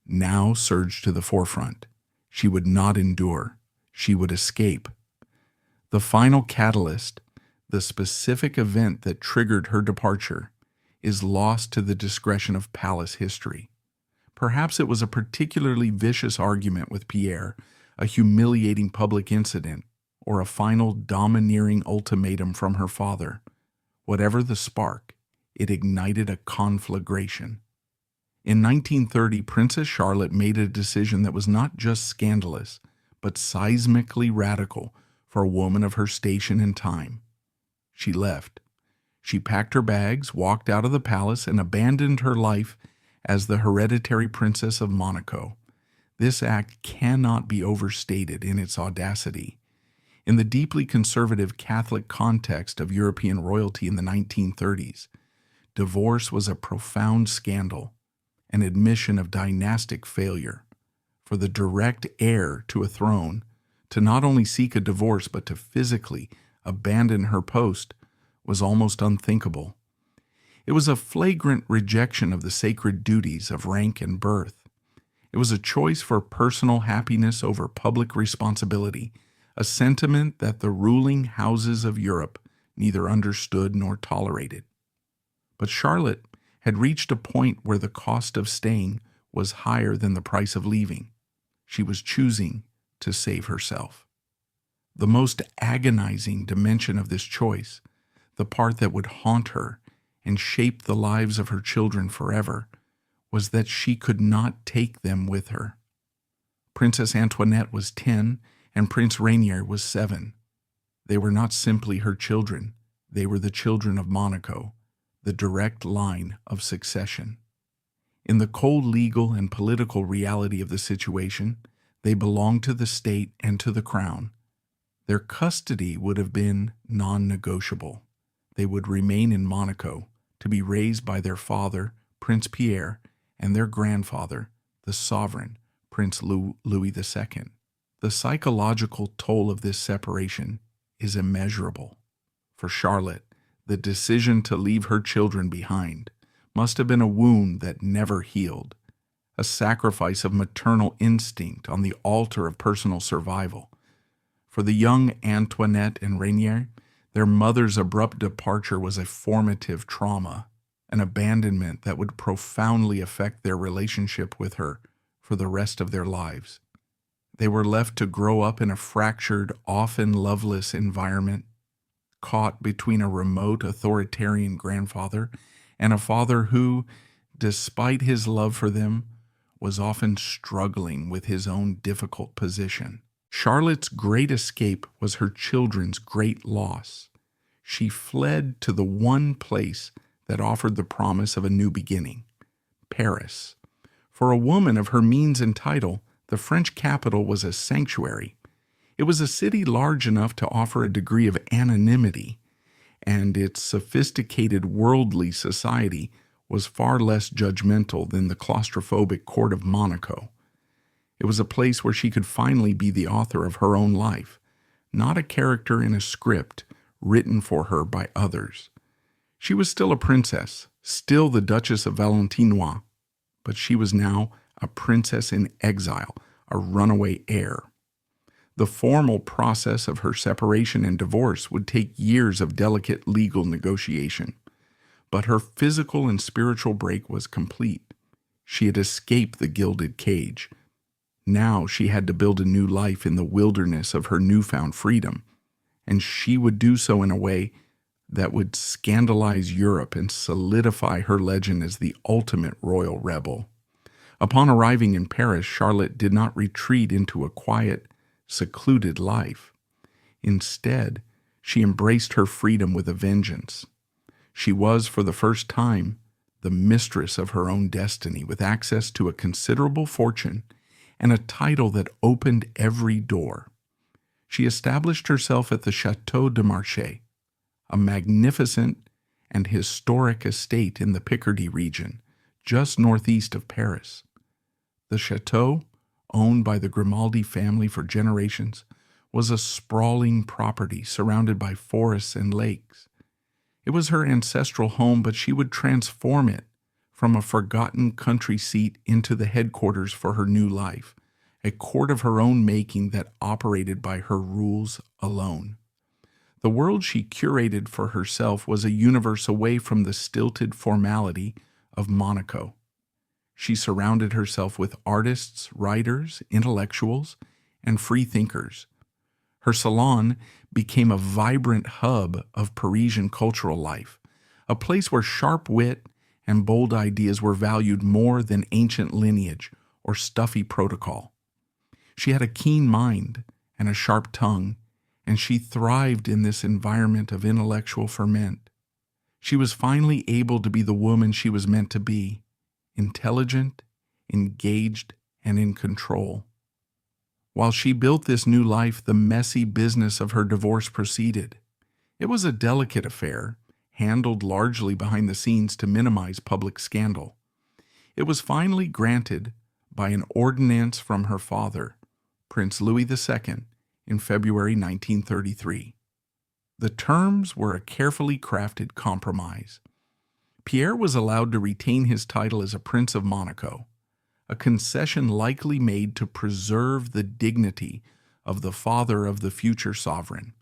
now surged to the forefront. She would not endure. She would escape. The final catalyst, the specific event that triggered her departure, is lost to the discretion of palace history. Perhaps it was a particularly vicious argument with Pierre, a humiliating public incident, or a final domineering ultimatum from her father. Whatever the spark, it ignited a conflagration. In 1930, Princess Charlotte made a decision that was not just scandalous, but seismically radical for a woman of her station and time. She left. She packed her bags, walked out of the palace, and abandoned her life as the hereditary Princess of Monaco. This act cannot be overstated in its audacity. In the deeply conservative Catholic context of European royalty in the 1930s, divorce was a profound scandal, an admission of dynastic failure. For the direct heir to a throne to not only seek a divorce but to physically abandon her post was almost unthinkable. It was a flagrant rejection of the sacred duties of rank and birth. It was a choice for personal happiness over public responsibility, a sentiment that the ruling houses of Europe neither understood nor tolerated. But Charlotte had reached a point where the cost of staying was higher than the price of leaving. She was choosing to save herself. The most agonizing dimension of this choice, the part that would haunt her and shape the lives of her children forever, was that she could not take them with her. Princess Antoinette was 10 and Prince Rainier was 7. They were not simply her children, they were the children of Monaco, the direct line of succession. In the cold legal and political reality of the situation, they belonged to the state and to the crown. Their custody would have been non-negotiable. They would remain in Monaco, to be raised by their father, Prince Pierre, and their grandfather, the sovereign, Prince Louis II. The psychological toll of this separation is immeasurable. For Charlotte, the decision to leave her children behind must have been a wound that never healed, a sacrifice of maternal instinct on the altar of personal survival. For the young Antoinette and Rainier, their mother's abrupt departure was a formative trauma, an abandonment that would profoundly affect their relationship with her for the rest of their lives. They were left to grow up in a fractured, often loveless environment, caught between a remote authoritarian grandfather and a father who, despite his love for them, was often struggling with his own difficult position. Charlotte's great escape was her children's great loss. She fled to the one place that offered the promise of a new beginning, Paris. For a woman of her means and title, the French capital was a sanctuary. It was a city large enough to offer a degree of anonymity, and its sophisticated worldly society was far less judgmental than the claustrophobic court of Monaco. It was a place where she could finally be the author of her own life, not a character in a script written for her by others. She was still a princess, still the Duchess of Valentinois, but she was now a princess in exile, a runaway heir. The formal process of her separation and divorce would take years of delicate legal negotiation, but her physical and spiritual break was complete. She had escaped the gilded cage. Now she had to build a new life in the wilderness of her newfound freedom, and she would do so in a way that would scandalize Europe and solidify her legend as the ultimate royal rebel. Upon arriving in Paris, Charlotte did not retreat into a quiet, secluded life. Instead, she embraced her freedom with a vengeance. She was, for the first time, the mistress of her own destiny, with access to a considerable fortune and a title that opened every door. She established herself at the Château de Marché, a magnificent and historic estate in the Picardy region, just northeast of Paris. The chateau, owned by the Grimaldi family for generations, was a sprawling property surrounded by forests and lakes. It was her ancestral home, but she would transform it from a forgotten country seat into the headquarters for her new life, a court of her own making that operated by her rules alone. The world she curated for herself was a universe away from the stilted formality of Monaco. She surrounded herself with artists, writers, intellectuals, and free thinkers. Her salon became a vibrant hub of Parisian cultural life, a place where sharp wit and bold ideas were valued more than ancient lineage or stuffy protocol. She had a keen mind and a sharp tongue, and she thrived in this environment of intellectual ferment. She was finally able to be the woman she was meant to be, intelligent, engaged, and in control. While she built this new life, the messy business of her divorce proceeded. It was a delicate affair, handled largely behind the scenes to minimize public scandal. It was finally granted by an ordinance from her father, Prince Louis II, in February 1933. The terms were a carefully crafted compromise. Pierre was allowed to retain his title as a Prince of Monaco, a concession likely made to preserve the dignity of the father of the future sovereign.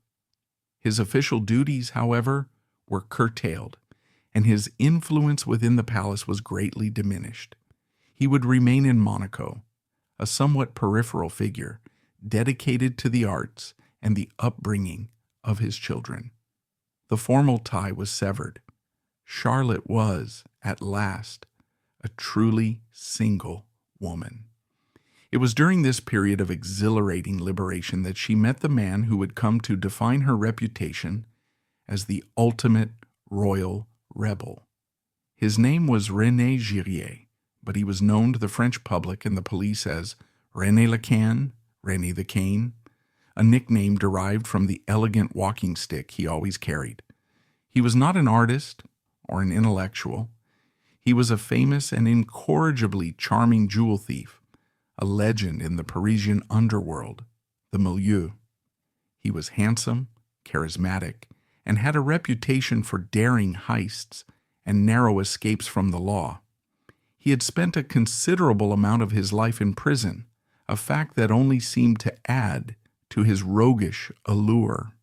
His official duties, however, were curtailed, and his influence within the palace was greatly diminished. He would remain in Monaco, a somewhat peripheral figure, dedicated to the arts and the upbringing of his children. The formal tie was severed. Charlotte was, at last, a truly single woman. It was during this period of exhilarating liberation that she met the man who would come to define her reputation as the ultimate royal rebel. His name was René Girrier, but he was known to the French public and the police as René le Can, René the Cane, a nickname derived from the elegant walking stick he always carried. He was not an artist or an intellectual. He was a famous and incorrigibly charming jewel thief, a legend in the Parisian underworld, the milieu. He was handsome, charismatic, and had a reputation for daring heists and narrow escapes from the law. He had spent a considerable amount of his life in prison, a fact that only seemed to add to his roguish allure.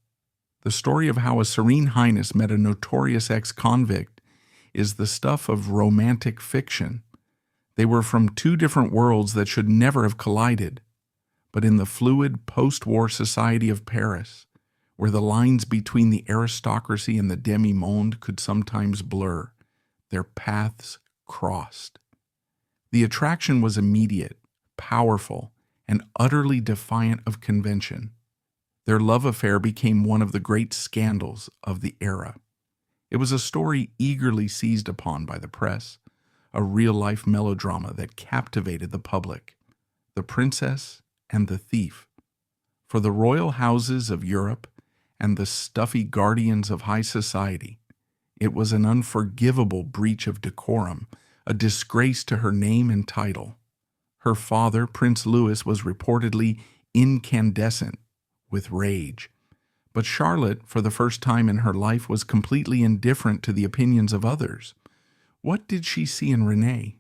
The story of how a Serene Highness met a notorious ex-convict is the stuff of romantic fiction. They were from two different worlds that should never have collided, but in the fluid post-war society of Paris, where the lines between the aristocracy and the demi-monde could sometimes blur, their paths crossed. The attraction was immediate, powerful, and utterly defiant of convention. Their love affair became one of the great scandals of the era. It was a story eagerly seized upon by the press, a real-life melodrama that captivated the public. The Princess and the Thief. For the royal houses of Europe and the stuffy guardians of high society, it was an unforgivable breach of decorum, a disgrace to her name and title. Her father, Prince Louis, was reportedly incandescent with rage. But Charlotte, for the first time in her life, was completely indifferent to the opinions of others. What did she see in René?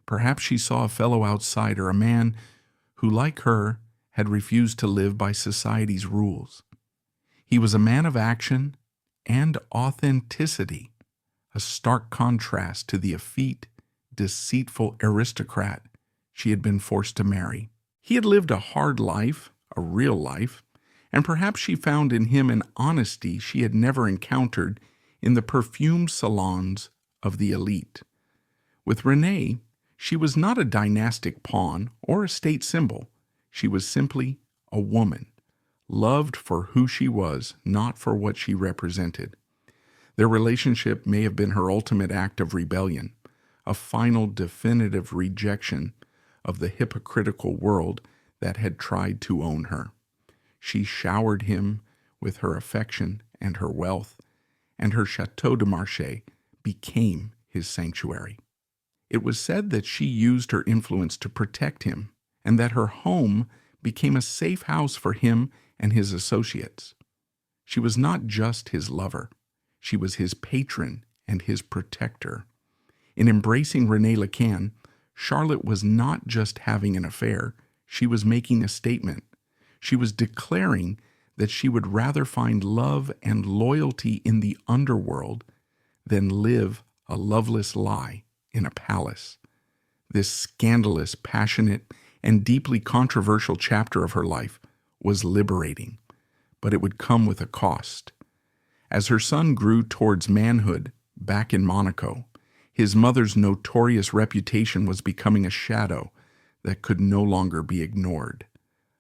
Perhaps she saw a fellow outsider, a man who, like her, had refused to live by society's rules. He was a man of action and authenticity, a stark contrast to the effete, deceitful aristocrat she had been forced to marry. He had lived a hard life, a real life, and perhaps she found in him an honesty she had never encountered in the perfumed salons of the elite. With Renee, she was not a dynastic pawn or a state symbol. She was simply a woman, loved for who she was, not for what she represented. Their relationship may have been her ultimate act of rebellion, a final definitive rejection of the hypocritical world that had tried to own her. She showered him with her affection and her wealth, and her Chateau de Marche became his sanctuary. It was said that she used her influence to protect him, and that her home became a safe house for him and his associates. She was not just his lover. She was his patron and his protector. In embracing Renée Lacan, Charlotte was not just having an affair, she was making a statement. She was declaring that she would rather find love and loyalty in the underworld than live a loveless lie in a palace. This scandalous, passionate, and deeply controversial chapter of her life was liberating, but it would come with a cost. As her son grew towards manhood back in Monaco, his mother's notorious reputation was becoming a shadow that could no longer be ignored,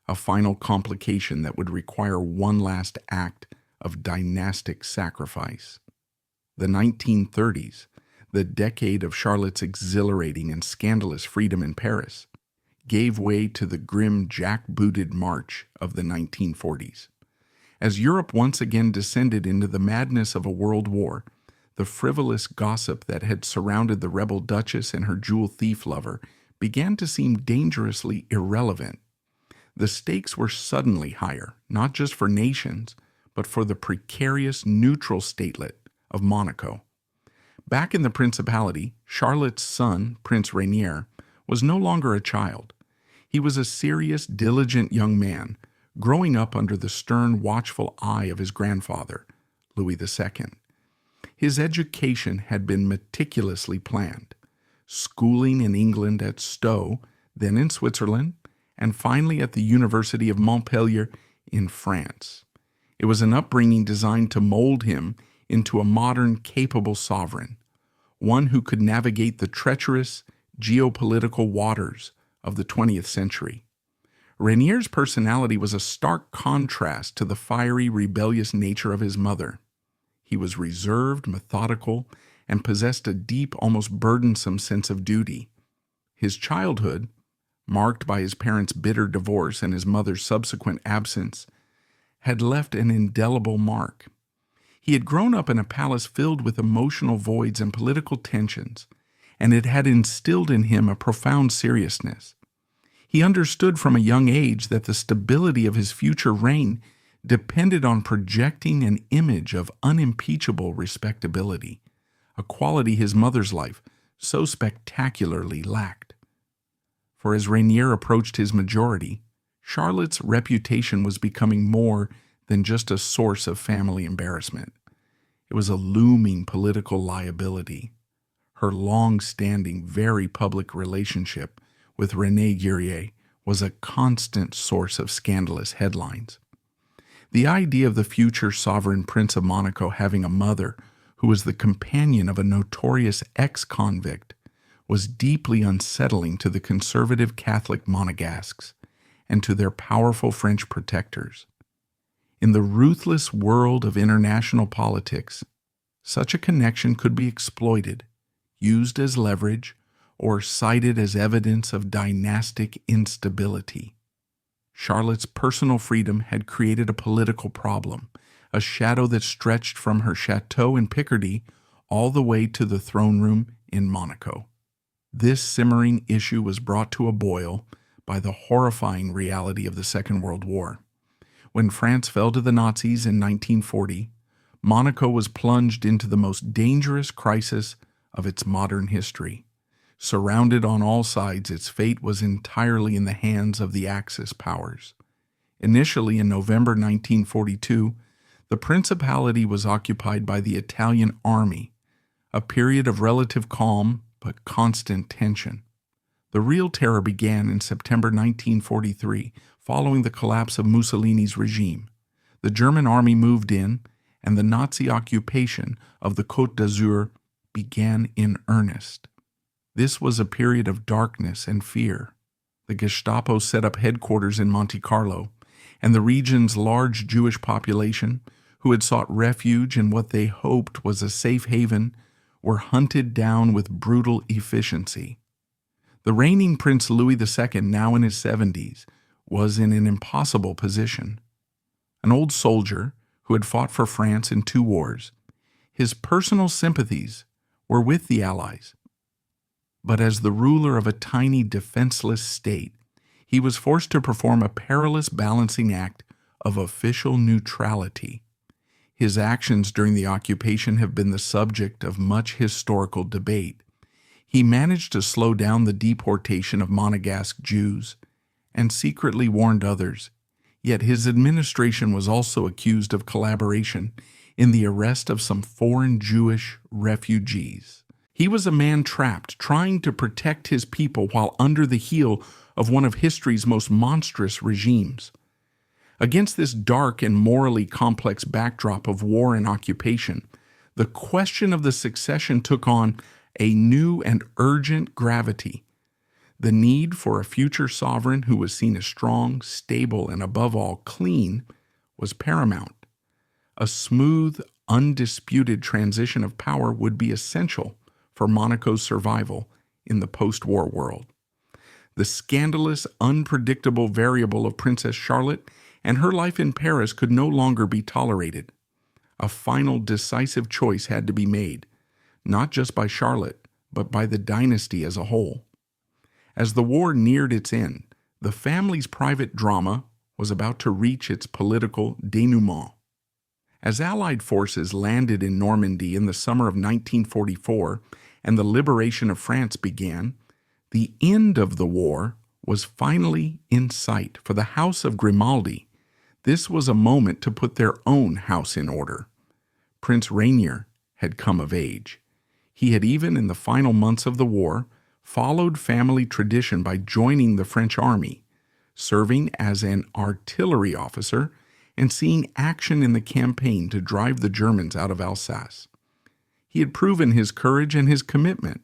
a final complication that would require one last act of dynastic sacrifice. The 1930s, the decade of Charlotte's exhilarating and scandalous freedom in Paris, gave way to the grim jack-booted march of the 1940s. As Europe once again descended into the madness of a world war, the frivolous gossip that had surrounded the rebel duchess and her jewel thief lover began to seem dangerously irrelevant. The stakes were suddenly higher, not just for nations, but for the precarious neutral statelet of Monaco. Back in the Principality, Charlotte's son, Prince Rainier, was no longer a child. He was a serious, diligent young man, growing up under the stern, watchful eye of his grandfather, Louis II. His education had been meticulously planned, schooling in England at Stowe, then in Switzerland, and finally at the University of Montpellier in France. It was an upbringing designed to mold him into a modern, capable sovereign, one who could navigate the treacherous geopolitical waters of the 20th century. Rainier's personality was a stark contrast to the fiery, rebellious nature of his mother. He was reserved, methodical, and possessed a deep, almost burdensome sense of duty. His childhood, marked by his parents' bitter divorce and his mother's subsequent absence, had left an indelible mark. He had grown up in a palace filled with emotional voids and political tensions, and it had instilled in him a profound seriousness. He understood from a young age that the stability of his future reign depended on projecting an image of unimpeachable respectability, a quality his mother's life so spectacularly lacked. For as Rainier approached his majority, Charlotte's reputation was becoming more than just a source of family embarrassment. It was a looming political liability. Her long-standing, very public relationship with René Guerrier was a constant source of scandalous headlines. The idea of the future sovereign Prince of Monaco having a mother who was the companion of a notorious ex-convict was deeply unsettling to the conservative Catholic Monegasques and to their powerful French protectors. In the ruthless world of international politics, such a connection could be exploited, used as leverage, or cited as evidence of dynastic instability. Charlotte's personal freedom had created a political problem, a shadow that stretched from her chateau in Picardy all the way to the throne room in Monaco. This simmering issue was brought to a boil by the horrifying reality of the Second World War. When France fell to the Nazis in 1940, Monaco was plunged into the most dangerous crisis of its modern history. Surrounded on all sides, its fate was entirely in the hands of the Axis powers. Initially, in November 1942, the Principality was occupied by the Italian army, a period of relative calm but constant tension. The real terror began in September 1943, following the collapse of Mussolini's regime. The German army moved in, and the Nazi occupation of the Côte d'Azur began in earnest. This was a period of darkness and fear. The Gestapo set up headquarters in Monte Carlo, and the region's large Jewish population, who had sought refuge in what they hoped was a safe haven, were hunted down with brutal efficiency. The reigning Prince Louis II, now in his 70s, was in an impossible position. An old soldier who had fought for France in 2 wars, his personal sympathies were with the Allies. But as the ruler of a tiny, defenseless state, he was forced to perform a perilous balancing act of official neutrality. His actions during the occupation have been the subject of much historical debate. He managed to slow down the deportation of Monegasque Jews and secretly warned others, yet his administration was also accused of collaboration in the arrest of some foreign Jewish refugees. He was a man trapped, trying to protect his people while under the heel of one of history's most monstrous regimes. Against this dark and morally complex backdrop of war and occupation, the question of the succession took on a new and urgent gravity. The need for a future sovereign who was seen as strong, stable, and above all clean was paramount. A smooth, undisputed transition of power would be essential for Monaco's survival in the post-war world. The scandalous, unpredictable variable of Princess Charlotte and her life in Paris could no longer be tolerated. A final decisive choice had to be made, not just by Charlotte, but by the dynasty as a whole. As the war neared its end, the family's private drama was about to reach its political denouement. As Allied forces landed in Normandy in the summer of 1944 and the liberation of France began, the end of the war was finally in sight. For the House of Grimaldi, this was a moment to put their own house in order. Prince Rainier had come of age. He had even, in the final months of the war, followed family tradition by joining the French army, serving as an artillery officer and seeing action in the campaign to drive the Germans out of Alsace. He had proven his courage and his commitment.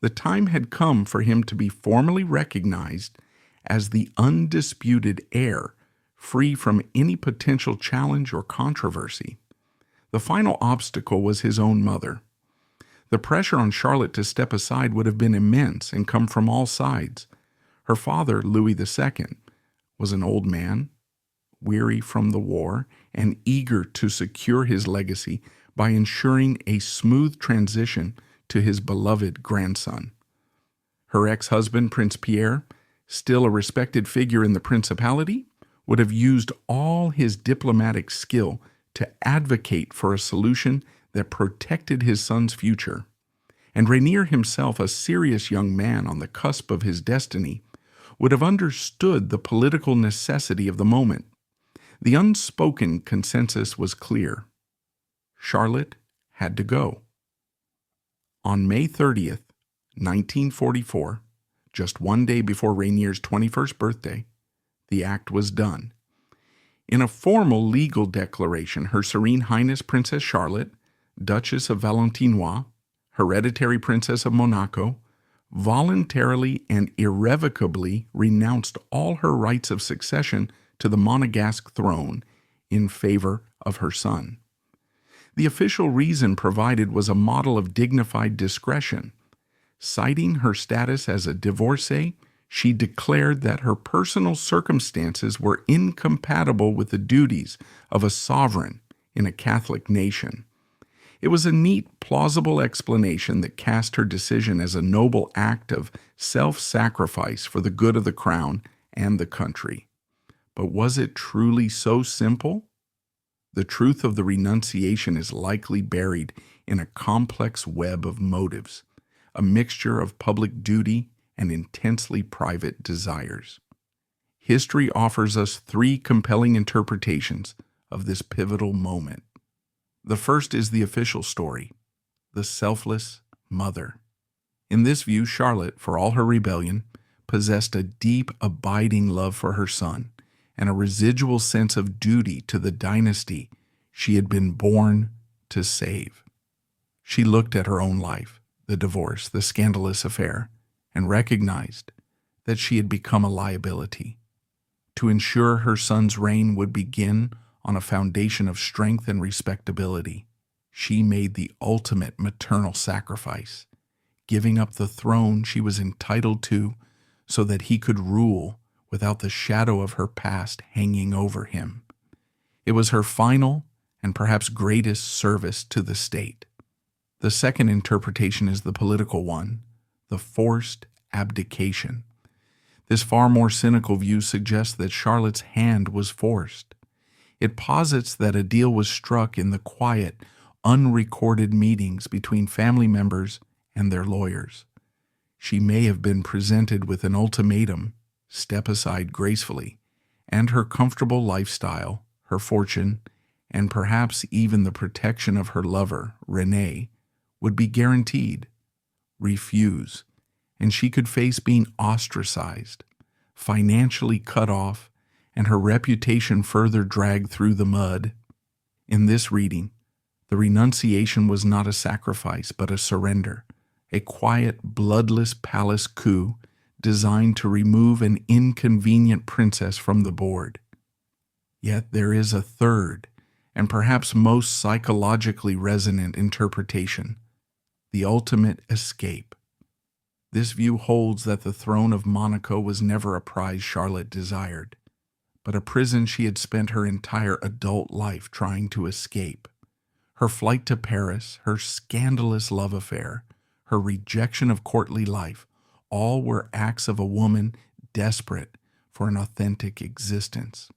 The time had come for him to be formally recognized as the undisputed heir, free from any potential challenge or controversy. The final obstacle was his own mother. The pressure on Charlotte to step aside would have been immense and come from all sides. Her father, Louis II, was an old man, weary from the war, and eager to secure his legacy by ensuring a smooth transition to his beloved grandson. Her ex-husband, Prince Pierre, still a respected figure in the Principality, would have used all his diplomatic skill to advocate for a solution that protected his son's future. And Rainier himself, a serious young man on the cusp of his destiny, would have understood the political necessity of the moment. The unspoken consensus was clear. Charlotte had to go. On May 30th, 1944, just one day before Rainier's 21st birthday, the act was done. In a formal legal declaration, Her Serene Highness Princess Charlotte, Duchess of Valentinois, Hereditary Princess of Monaco, voluntarily and irrevocably renounced all her rights of succession to the Monegasque throne in favor of her son. The official reason provided was a model of dignified discretion. Citing her status as a divorcee, she declared that her personal circumstances were incompatible with the duties of a sovereign in a Catholic nation. It was a neat, plausible explanation that cast her decision as a noble act of self-sacrifice for the good of the crown and the country. But was it truly so simple? The truth of the renunciation is likely buried in a complex web of motives, a mixture of public duty and intensely private desires. History offers us 3 compelling interpretations of this pivotal moment. The first is the official story, the selfless mother. In this view, Charlotte, for all her rebellion, possessed a deep, abiding love for her son and a residual sense of duty to the dynasty she had been born to save. She looked at her own life, the divorce, the scandalous affair, and recognized that she had become a liability. To ensure her son's reign would begin on a foundation of strength and respectability, she made the ultimate maternal sacrifice, giving up the throne she was entitled to so that he could rule without the shadow of her past hanging over him. It was her final and perhaps greatest service to the state. The second interpretation is the political one, the forced abdication. This far more cynical view suggests that Charlotte's hand was forced. It posits that a deal was struck in the quiet, unrecorded meetings between family members and their lawyers. She may have been presented with an ultimatum: step aside gracefully, and her comfortable lifestyle, her fortune, and perhaps even the protection of her lover, René, would be guaranteed. Refuse, and she could face being ostracized, financially cut off, and her reputation further dragged through the mud. In this reading, the renunciation was not a sacrifice but a surrender, a quiet, bloodless palace coup designed to remove an inconvenient princess from the board. Yet there is a third, and perhaps most psychologically resonant interpretation: the ultimate escape. This view holds that the throne of Monaco was never a prize Charlotte desired, but a prison she had spent her entire adult life trying to escape. Her flight to Paris, her scandalous love affair, her rejection of courtly life, all were acts of a woman desperate for an authentic existence.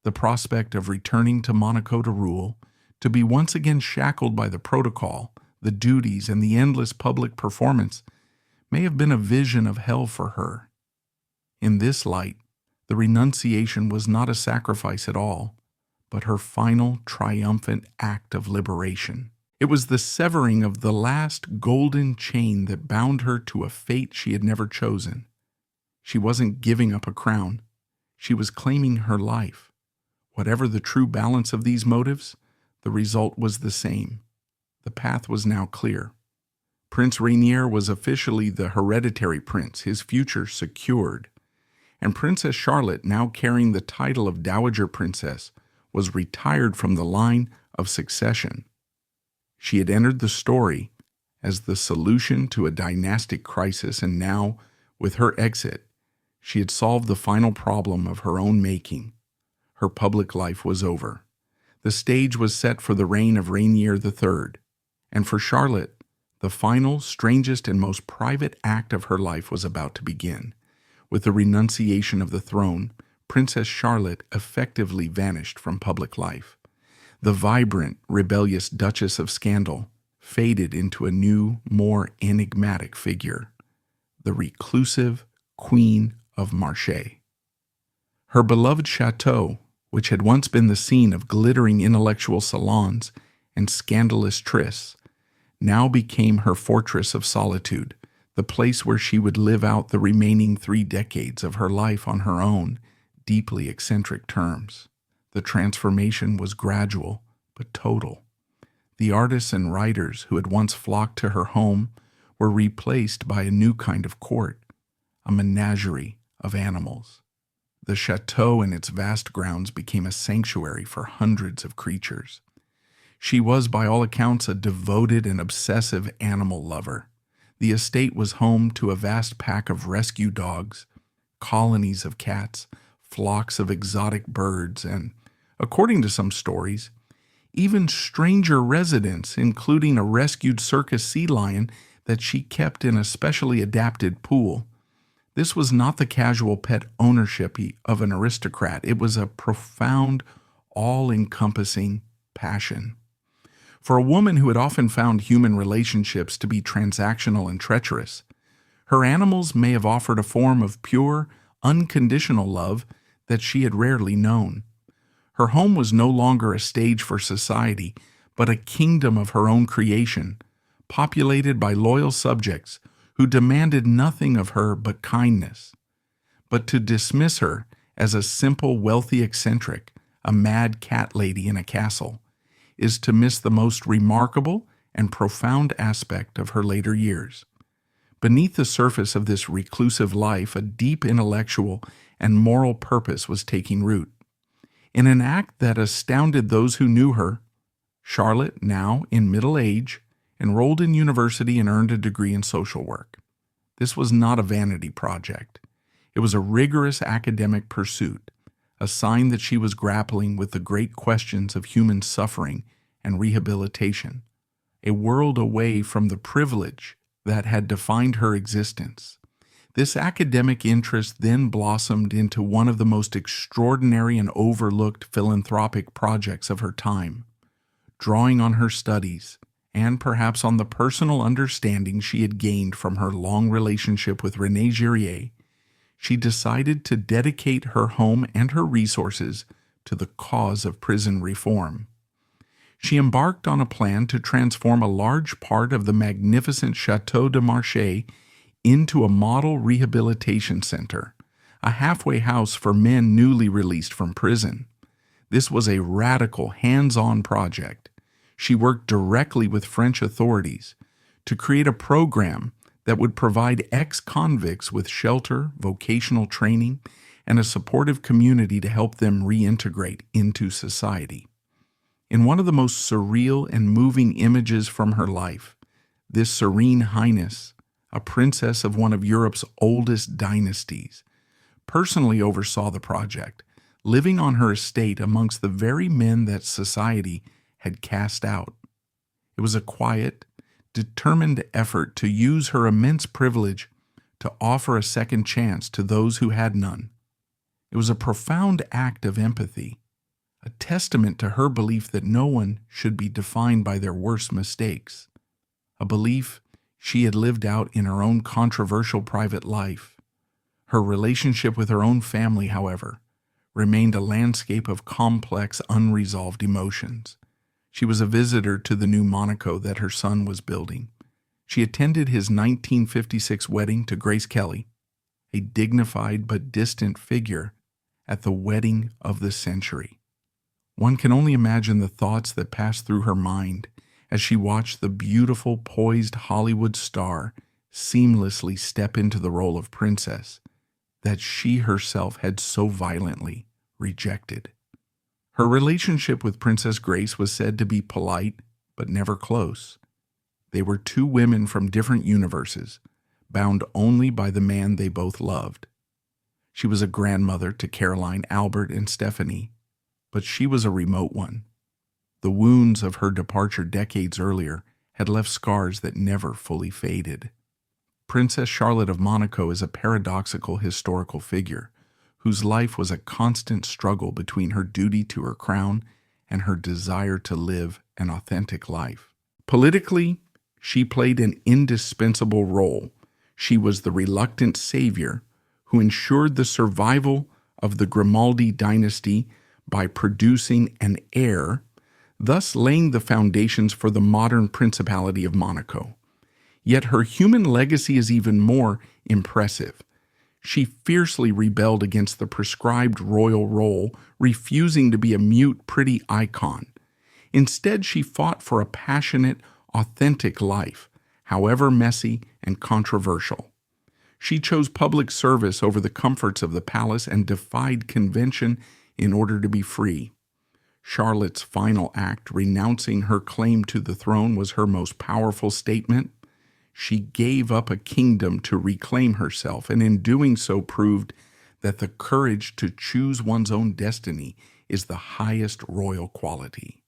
The prospect of returning to Monaco to rule, to be once again shackled by the protocol, the duties, and the endless public performance, may have been a vision of hell for her. In this light, the renunciation was not a sacrifice at all, but her final triumphant act of liberation. It was the severing of the last golden chain that bound her to a fate she had never chosen. She wasn't giving up a crown. She was claiming her life. Whatever the true balance of these motives, the result was the same. The path was now clear. Prince Rainier was officially the hereditary prince, his future secured. And Princess Charlotte, now carrying the title of Dowager Princess, was retired from the line of succession. She had entered the story as the solution to a dynastic crisis, and now, with her exit, she had solved the final problem of her own making. Her public life was over. The stage was set for the reign of Rainier III, and for Charlotte, the final, strangest, and most private act of her life was about to begin. With the renunciation of the throne, Princess Charlotte effectively vanished from public life. The vibrant, rebellious Duchess of Scandal faded into a new, more enigmatic figure, the reclusive Queen of Marseille. Her beloved chateau, which had once been the scene of glittering intellectual salons and scandalous trysts, now became her fortress of solitude, the place where she would live out the remaining 3 decades of her life on her own, deeply eccentric terms. The transformation was gradual, but total. The artists and writers who had once flocked to her home were replaced by a new kind of court, a menagerie of animals. The chateau and its vast grounds became a sanctuary for hundreds of creatures. She was, by all accounts, a devoted and obsessive animal lover. The estate was home to a vast pack of rescue dogs, colonies of cats, flocks of exotic birds, and, according to some stories, even stranger residents, including a rescued circus sea lion that she kept in a specially adapted pool. This was not the casual pet ownership of an aristocrat. It was a profound, all-encompassing passion. For a woman who had often found human relationships to be transactional and treacherous, her animals may have offered a form of pure, unconditional love that she had rarely known. Her home was no longer a stage for society, but a kingdom of her own creation, populated by loyal subjects who demanded nothing of her but kindness. But to dismiss her as a simple, wealthy eccentric, a mad cat lady in a castle, is to miss the most remarkable and profound aspect of her later years. Beneath the surface of this reclusive life, a deep intellectual and moral purpose was taking root. In an act that astounded those who knew her, Charlotte, now in middle age, enrolled in university and earned a degree in social work. This was not a vanity project. It was a rigorous academic pursuit, a sign that she was grappling with the great questions of human suffering and rehabilitation, a world away from the privilege that had defined her existence. This academic interest then blossomed into one of the most extraordinary and overlooked philanthropic projects of her time. Drawing on her studies, and perhaps on the personal understanding she had gained from her long relationship with René Girrier, she decided to dedicate her home and her resources to the cause of prison reform. She embarked on a plan to transform a large part of the magnificent Château de Marchais into a model rehabilitation center, a halfway house for men newly released from prison. This was a radical, hands-on project. She worked directly with French authorities to create a program that would provide ex-convicts with shelter, vocational training, and a supportive community to help them reintegrate into society. In one of the most surreal and moving images from her life, this Serene Highness, a princess of one of Europe's oldest dynasties, personally oversaw the project, living on her estate amongst the very men that society had cast out. It was a quiet, determined effort to use her immense privilege to offer a second chance to those who had none. It was a profound act of empathy, a testament to her belief that no one should be defined by their worst mistakes, a belief she had lived out in her own controversial private life. Her relationship with her own family, however, remained a landscape of complex, unresolved emotions. She was a visitor to the new Monaco that her son was building. She attended his 1956 wedding to Grace Kelly, a dignified but distant figure at the wedding of the century. One can only imagine the thoughts that passed through her mind as she watched the beautiful, poised Hollywood star seamlessly step into the role of princess that she herself had so violently rejected. Her relationship with Princess Grace was said to be polite, but never close. They were two women from different universes, bound only by the man they both loved. She was a grandmother to Caroline, Albert, and Stephanie, but she was a remote one. The wounds of her departure decades earlier had left scars that never fully faded. Princess Charlotte of Monaco is a paradoxical historical figure whose life was a constant struggle between her duty to her crown and her desire to live an authentic life. Politically, she played an indispensable role. She was the reluctant savior who ensured the survival of the Grimaldi dynasty by producing an heir, thus laying the foundations for the modern Principality of Monaco. Yet her human legacy is even more impressive. She fiercely rebelled against the prescribed royal role, refusing to be a mute, pretty icon. Instead, she fought for a passionate, authentic life, however messy and controversial. She chose public service over the comforts of the palace and defied convention in order to be free. Charlotte's final act, renouncing her claim to the throne, was her most powerful statement. She gave up a kingdom to reclaim herself, and in doing so proved that the courage to choose one's own destiny is the highest royal quality.